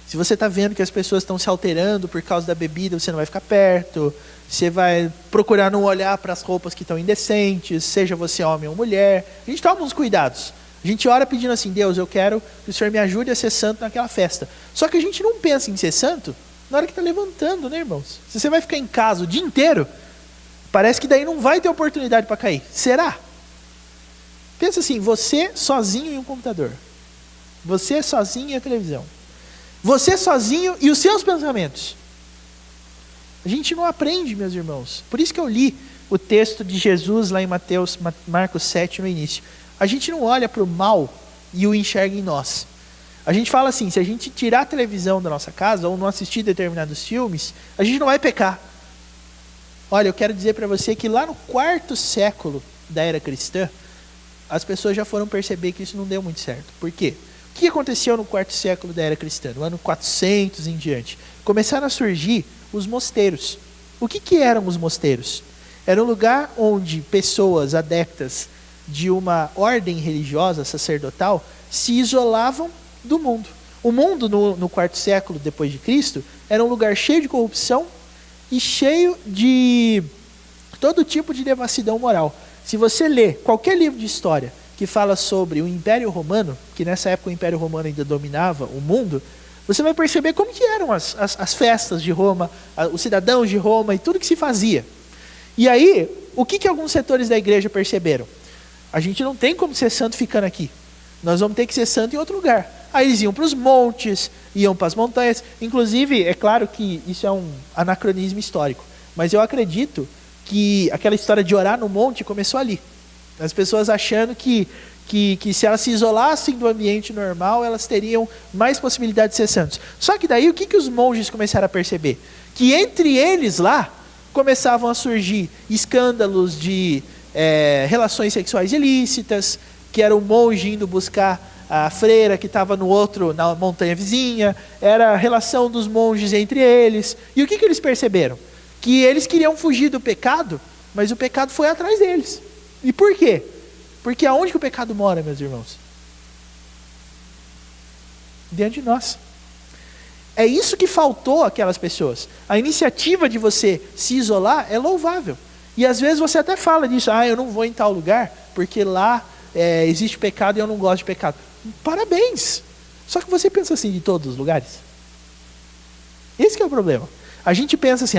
se você está vendo que as pessoas estão se alterando por causa da bebida, você não vai ficar perto. Você vai procurar não olhar para as roupas que estão indecentes, seja você homem ou mulher. A gente toma uns cuidados. A gente ora pedindo assim, Deus, eu quero que o Senhor me ajude a ser santo naquela festa. Só que a gente não pensa em ser santo na hora que está levantando, né, irmãos? Se você vai ficar em casa o dia inteiro, parece que daí não vai ter oportunidade para cair. Será? Pensa assim, você sozinho em um computador. Você sozinho em a televisão. Você sozinho e os seus pensamentos. A gente não aprende, meus irmãos. Por isso que eu li o texto de Jesus lá em Marcos 7 no início. A gente não olha para o mal e o enxerga em nós. A gente fala assim, se a gente tirar a televisão da nossa casa ou não assistir determinados filmes, a gente não vai pecar. Olha, eu quero dizer para você que lá no 4º século da era cristã, as pessoas já foram perceber que isso não deu muito certo. Por quê? O que aconteceu no 4º século da era cristã? No ano 400 em diante. Começaram a surgir os mosteiros. O que eram os mosteiros? Era um lugar onde pessoas adeptas de uma ordem religiosa sacerdotal se isolavam do mundo. O mundo no 4º século depois de Cristo era um lugar cheio de corrupção e cheio de todo tipo de devassidão moral. Se você lê qualquer livro de história que fala sobre o Império Romano, que nessa época o Império Romano ainda dominava o mundo, você vai perceber como que eram as festas de Roma, os cidadãos de Roma e tudo que se fazia. E aí, o que alguns setores da igreja perceberam? A gente não tem como ser santo ficando aqui. Nós vamos ter que ser santo em outro lugar. Aí eles iam para os montes, iam para as montanhas. Inclusive, é claro que isso é um anacronismo histórico, mas eu acredito que aquela história de orar no monte começou ali. As pessoas achando que se elas se isolassem do ambiente normal, elas teriam mais possibilidade de ser santos. Só que daí, o que os monges começaram a perceber? Que entre eles lá, começavam a surgir escândalos de relações sexuais ilícitas, que era o monge indo buscar a freira que estava na montanha vizinha, era a relação dos monges entre eles. E o que eles perceberam? Que eles queriam fugir do pecado, mas o pecado foi atrás deles. E por quê? Porque aonde que o pecado mora, meus irmãos? Dentro de nós. É isso que faltou àquelas pessoas. A iniciativa de você se isolar é louvável. E às vezes você até fala disso, eu não vou em tal lugar, porque lá existe pecado e eu não gosto de pecado. Parabéns! Só que você pensa assim de todos os lugares? Esse que é o problema. A gente pensa assim,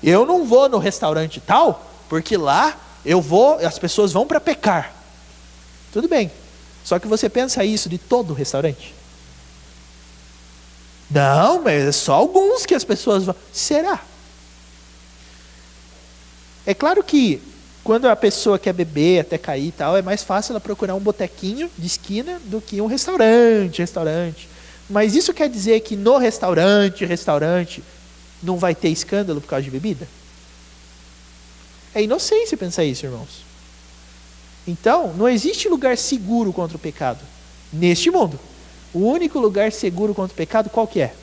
eu não vou no restaurante tal, porque lá as pessoas vão para pecar. Tudo bem. Só que você pensa isso de todo restaurante? Não, mas é só alguns que as pessoas vão. Será? É claro que quando a pessoa quer beber até cair e tal, é mais fácil ela procurar um botequinho de esquina do que um restaurante. Mas isso quer dizer que no restaurante, não vai ter escândalo por causa de bebida? É inocência pensar isso, irmãos. Então, não existe lugar seguro contra o pecado neste mundo. O único lugar seguro contra o pecado, qual que é?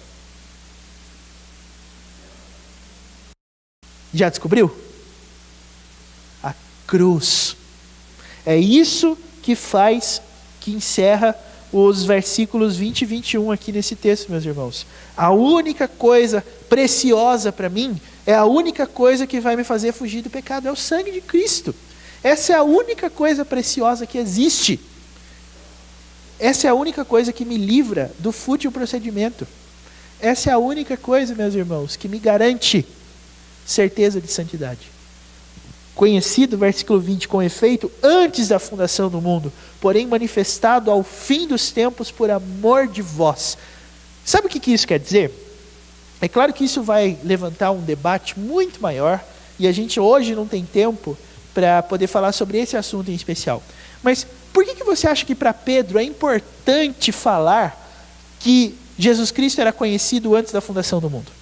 Já descobriu? A cruz. É isso que encerra os versículos 20 e 21 aqui nesse texto, meus irmãos. A única coisa preciosa para mim, é a única coisa que vai me fazer fugir do pecado, é o sangue de Cristo. Essa é a única coisa preciosa que existe. Essa é a única coisa que me livra do fútil procedimento. Essa é a única coisa, meus irmãos, que me garante certeza de santidade. Conhecido, versículo 20, com efeito, antes da fundação do mundo, porém manifestado ao fim dos tempos por amor de vós. Sabe o que isso quer dizer? É claro que isso vai levantar um debate muito maior, e a gente hoje não tem tempo para poder falar sobre esse assunto em especial. Mas por que você acha que para Pedro é importante falar que Jesus Cristo era conhecido antes da fundação do mundo?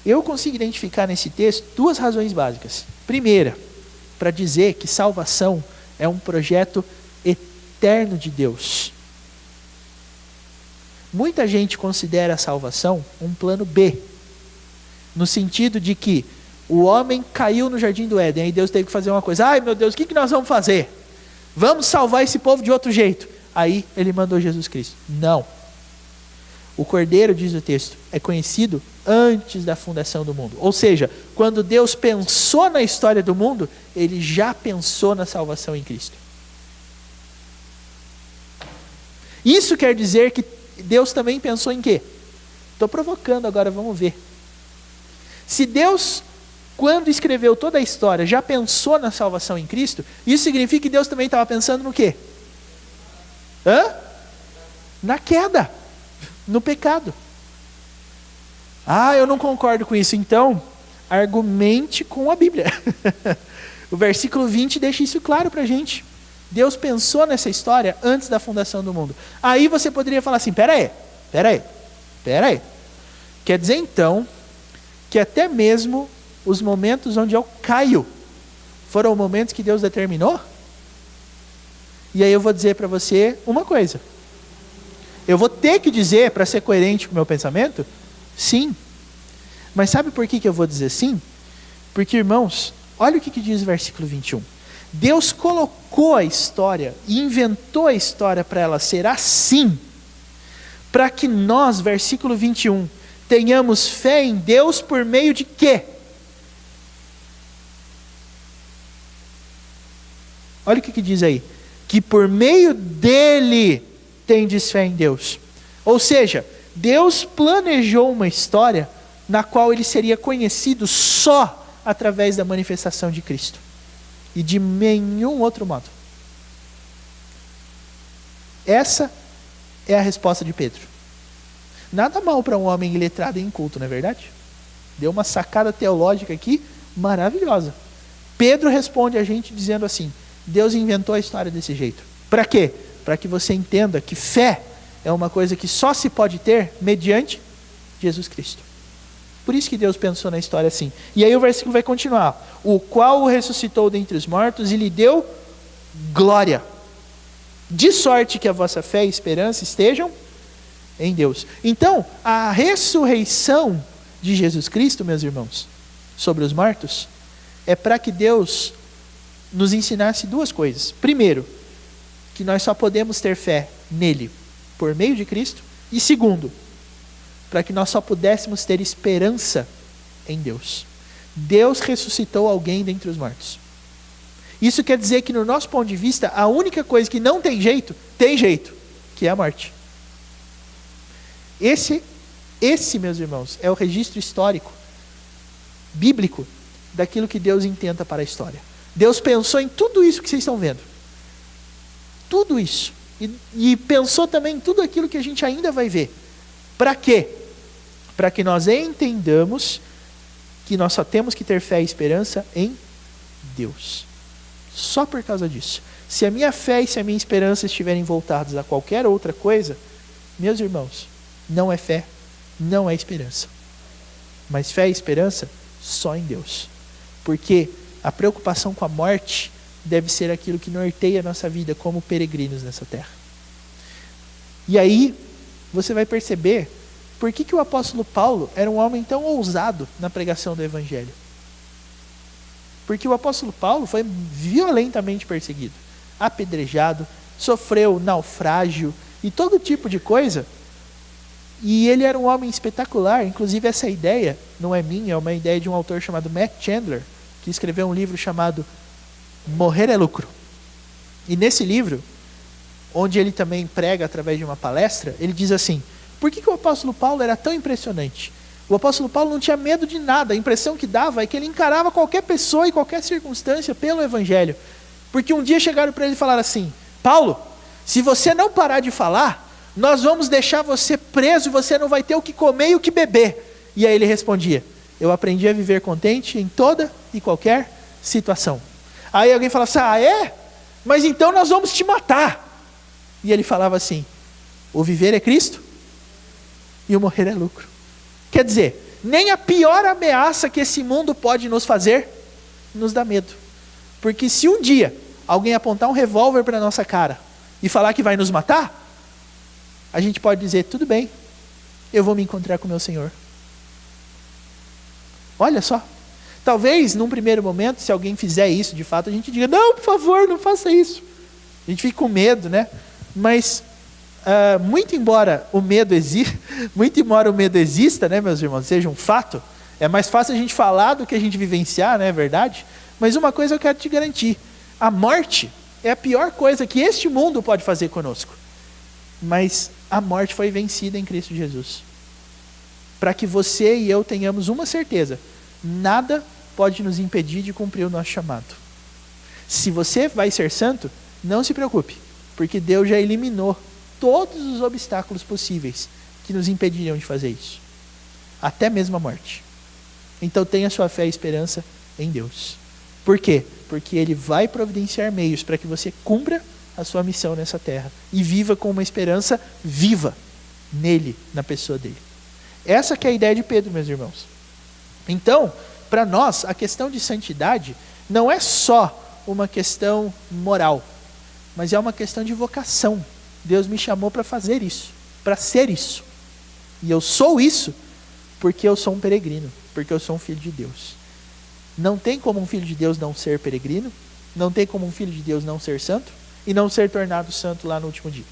Eu consigo identificar nesse texto duas razões básicas. Primeira, para dizer que salvação é um projeto eterno de Deus. Muita gente considera a salvação um plano B, no sentido de que o homem caiu no jardim do Éden, aí Deus teve que fazer uma coisa, ai meu Deus, o que nós vamos fazer? Vamos salvar esse povo de outro jeito. Aí ele mandou Jesus Cristo. Não. O Cordeiro, diz o texto, é conhecido antes da fundação do mundo. Ou seja, quando Deus pensou na história do mundo, Ele já pensou na salvação em Cristo. Isso quer dizer que Deus também pensou em quê? Estou provocando agora, vamos ver. Se Deus, quando escreveu toda a história, já pensou na salvação em Cristo, isso significa que Deus também estava pensando no quê? Na queda. No pecado. Eu não concordo com isso. Então, argumente com a Bíblia. O versículo 20 deixa isso claro para a gente. Deus pensou nessa história antes da fundação do mundo. Aí você poderia falar assim, pera aí. Quer dizer então, que até mesmo os momentos onde eu caio, foram momentos que Deus determinou? E aí eu vou dizer para você uma coisa. Eu vou ter que dizer, para ser coerente com o meu pensamento, sim. Mas sabe por que eu vou dizer sim? Porque, irmãos, olha o que diz o versículo 21. Deus colocou a história e inventou a história para ela ser assim, para que nós, versículo 21, tenhamos fé em Deus por meio de quê? Olha o que diz aí. Que por meio dele tendes fé em Deus. Ou seja, Deus planejou uma história na qual ele seria conhecido só através da manifestação de Cristo. E de nenhum outro modo. Essa é a resposta de Pedro. Nada mal para um homem iletrado e inculto, não é verdade? Deu uma sacada teológica aqui maravilhosa. Pedro responde a gente dizendo assim, Deus inventou a história desse jeito. Para quê? Para que você entenda que fé é uma coisa que só se pode ter mediante Jesus Cristo. Por isso que Deus pensou na história assim. E aí o versículo vai continuar. O qual o ressuscitou dentre os mortos e lhe deu glória. De sorte que a vossa fé e esperança estejam em Deus. Então, a ressurreição de Jesus Cristo, meus irmãos, sobre os mortos, é para que Deus nos ensinasse duas coisas. Primeiro, que nós só podemos ter fé nele, por meio de Cristo. E segundo, para que nós só pudéssemos ter esperança em Deus. Deus ressuscitou alguém dentre os mortos. Isso quer dizer que, no nosso ponto de vista, a única coisa que não tem jeito, que é a morte. Esse, meus irmãos, é o registro histórico, bíblico, daquilo que Deus intenta para a história. Deus pensou em tudo isso que vocês estão vendo. Tudo isso. E pensou também em tudo aquilo que a gente ainda vai ver. Para quê? Para que nós entendamos que nós só temos que ter fé e esperança em Deus. Só por causa disso. Se a minha fé e se a minha esperança estiverem voltadas a qualquer outra coisa, meus irmãos, não é fé, não é esperança. Mas fé e esperança só em Deus. Porque a preocupação com a morte deve ser aquilo que norteia a nossa vida como peregrinos nessa terra. E aí, você vai perceber por que o apóstolo Paulo era um homem tão ousado na pregação do evangelho. Porque o apóstolo Paulo foi violentamente perseguido, apedrejado, sofreu naufrágio e todo tipo de coisa. E ele era um homem espetacular. Inclusive, essa ideia não é minha, é uma ideia de um autor chamado Matt Chandler, que escreveu um livro chamado Morrer é Lucro. E nesse livro, onde ele também prega através de uma palestra, ele diz assim: por que o apóstolo Paulo era tão impressionante? O apóstolo Paulo não tinha medo de nada. A impressão que dava é que ele encarava qualquer pessoa e qualquer circunstância pelo evangelho. Porque um dia chegaram para ele e falaram assim: Paulo, se você não parar de falar, nós vamos deixar você preso e você não vai ter o que comer e o que beber. E aí ele respondia: eu aprendi a viver contente em toda e qualquer situação. Aí alguém falava assim: ah, é? Mas então nós vamos te matar. E ele falava assim: o viver é Cristo e o morrer é lucro. Quer dizer, nem a pior ameaça que esse mundo pode nos fazer nos dá medo. Porque se um dia alguém apontar um revólver para a nossa cara e falar que vai nos matar, a gente pode dizer: tudo bem, eu vou me encontrar com o meu Senhor. Olha só. Talvez, num primeiro momento, se alguém fizer isso, de fato, a gente diga: não, por favor, não faça isso. A gente fica com medo, né? Mas, muito embora o medo exista, né, meus irmãos, seja um fato, é mais fácil a gente falar do que a gente vivenciar, não é verdade? Mas uma coisa eu quero te garantir: a morte é a pior coisa que este mundo pode fazer conosco. Mas a morte foi vencida em Cristo Jesus. Para que você e eu tenhamos uma certeza: nada pode nos impedir de cumprir o nosso chamado. Se você vai ser santo, não se preocupe, porque Deus já eliminou todos os obstáculos possíveis que nos impediriam de fazer isso. Até mesmo a morte. Então tenha sua fé e esperança em Deus. Por quê? Porque Ele vai providenciar meios para que você cumpra a sua missão nessa terra e viva com uma esperança viva nele, na pessoa dele. Essa que é a ideia de Pedro, meus irmãos. Então, para nós, a questão de santidade não é só uma questão moral, mas é uma questão de vocação. Deus me chamou para fazer isso, para ser isso. E eu sou isso porque eu sou um peregrino, porque eu sou um filho de Deus. Não tem como um filho de Deus não ser peregrino, não tem como um filho de Deus não ser santo e não ser tornado santo lá no último dia.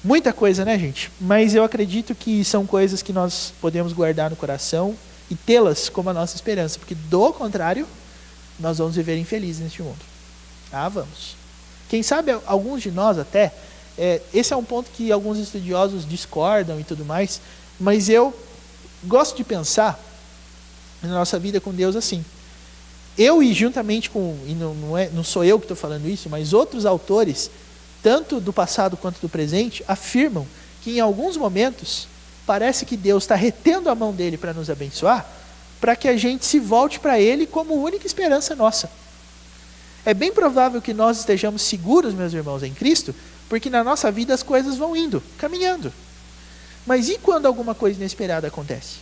Muita coisa, né, gente? Mas eu acredito que são coisas que nós podemos guardar no coração e tê-las como a nossa esperança, porque do contrário, nós vamos viver infelizes neste mundo. Ah, vamos. Quem sabe alguns de nós até, esse é um ponto que alguns estudiosos discordam e tudo mais, mas eu gosto de pensar na nossa vida com Deus assim. Eu e juntamente com, e não sou eu que estou falando isso, mas outros autores, tanto do passado quanto do presente, afirmam que em alguns momentos parece que Deus está retendo a mão dele para nos abençoar, para que a gente se volte para Ele como única esperança nossa. É bem provável que nós estejamos seguros, meus irmãos, em Cristo, porque na nossa vida as coisas vão indo, caminhando. Mas e quando alguma coisa inesperada acontece?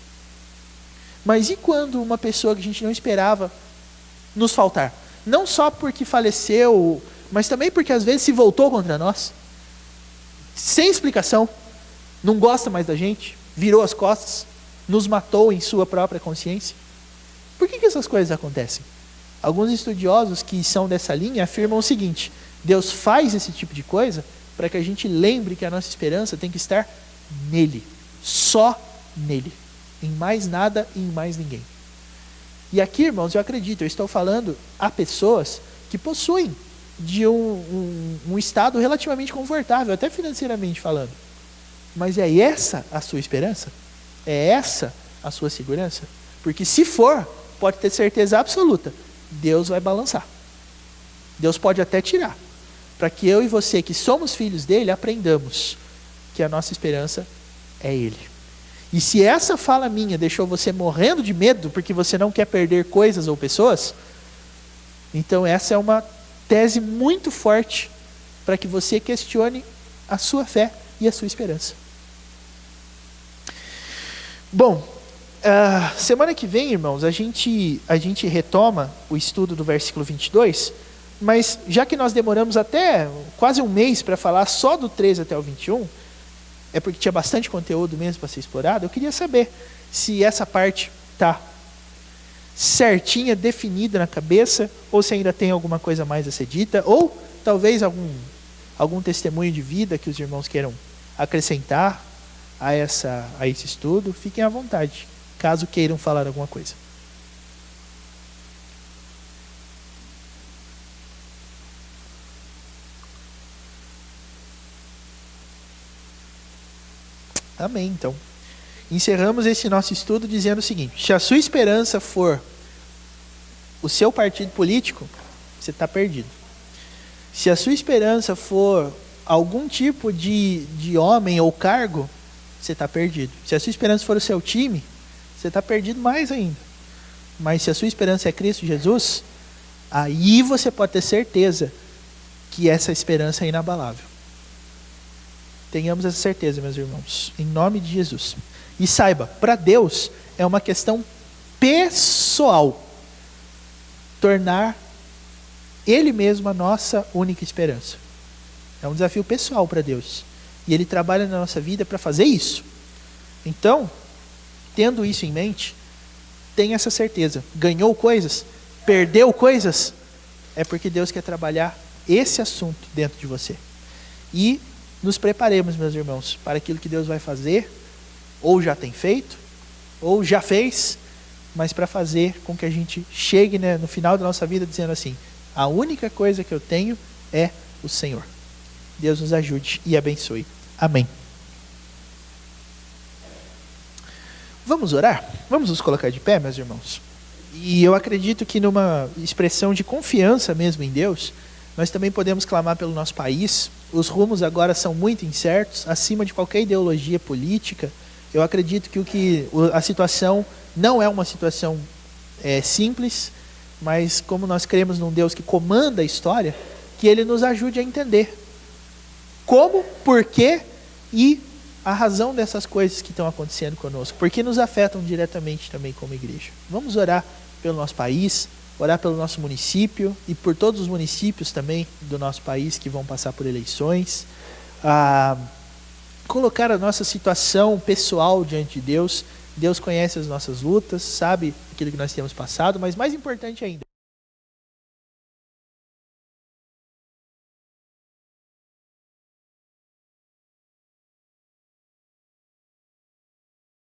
Mas e quando uma pessoa que a gente não esperava nos faltar? Não só porque faleceu, mas também porque às vezes se voltou contra nós, sem explicação, não gosta mais da gente, virou as costas, nos matou em sua própria consciência. Por que essas coisas acontecem? Alguns estudiosos que são dessa linha afirmam o seguinte: Deus faz esse tipo de coisa para que a gente lembre que a nossa esperança tem que estar nele, só nele, em mais nada e em mais ninguém. E aqui, irmãos, eu acredito, eu estou falando a pessoas que possuem de um estado relativamente confortável, até financeiramente falando. Mas é essa a sua esperança? É essa a sua segurança? Porque se for, pode ter certeza absoluta, Deus vai balançar. Deus pode até tirar, para que eu e você, que somos filhos dele, aprendamos que a nossa esperança é ele. E se essa fala minha deixou você morrendo de medo, porque você não quer perder coisas ou pessoas, então essa é uma tese muito forte para que você questione a sua fé e a sua esperança. Bom, semana que vem, irmãos, a gente retoma o estudo do versículo 22, mas já que nós demoramos até quase um mês para falar só do 13 até o 21, é porque tinha bastante conteúdo mesmo para ser explorado, eu queria saber se essa parte está certinha, definida na cabeça, ou se ainda tem alguma coisa mais a ser dita, ou talvez algum testemunho de vida que os irmãos queiram acrescentar a esse estudo. Fiquem à vontade, caso queiram falar alguma coisa. Amém, então. Encerramos esse nosso estudo dizendo o seguinte: se a sua esperança for o seu partido político, você está perdido. Se a sua esperança for algum tipo de homem ou cargo, você está perdido. Se a sua esperança for o seu time, você está perdido mais ainda. Mas se a sua esperança é Cristo Jesus, aí você pode ter certeza que essa esperança é inabalável. Tenhamos essa certeza, meus irmãos, em nome de Jesus. E saiba, para Deus é uma questão pessoal tornar Ele mesmo a nossa única esperança. É um desafio pessoal para Deus. E Ele trabalha na nossa vida para fazer isso. Então, tendo isso em mente, tenha essa certeza. Ganhou coisas? Perdeu coisas? É porque Deus quer trabalhar esse assunto dentro de você. E nos preparemos, meus irmãos, para aquilo que Deus vai fazer, ou já tem feito, ou já fez, mas para fazer com que a gente chegue, né, no final da nossa vida dizendo assim: a única coisa que eu tenho é o Senhor. Deus nos ajude e abençoe. Amém. Vamos orar? Vamos nos colocar de pé, meus irmãos? E eu acredito que numa expressão de confiança mesmo em Deus, nós também podemos clamar pelo nosso país. Os rumos agora são muito incertos, acima de qualquer ideologia política. Eu acredito que a situação não é uma situação simples, mas como nós cremos num Deus que comanda a história, que Ele nos ajude a entender como, porquê e a razão dessas coisas que estão acontecendo conosco, porque nos afetam diretamente também como igreja. Vamos orar pelo nosso país, orar pelo nosso município e por todos os municípios também do nosso país que vão passar por eleições, colocar a nossa situação pessoal diante de Deus. Deus conhece as nossas lutas, sabe aquilo que nós temos passado, mas mais importante ainda,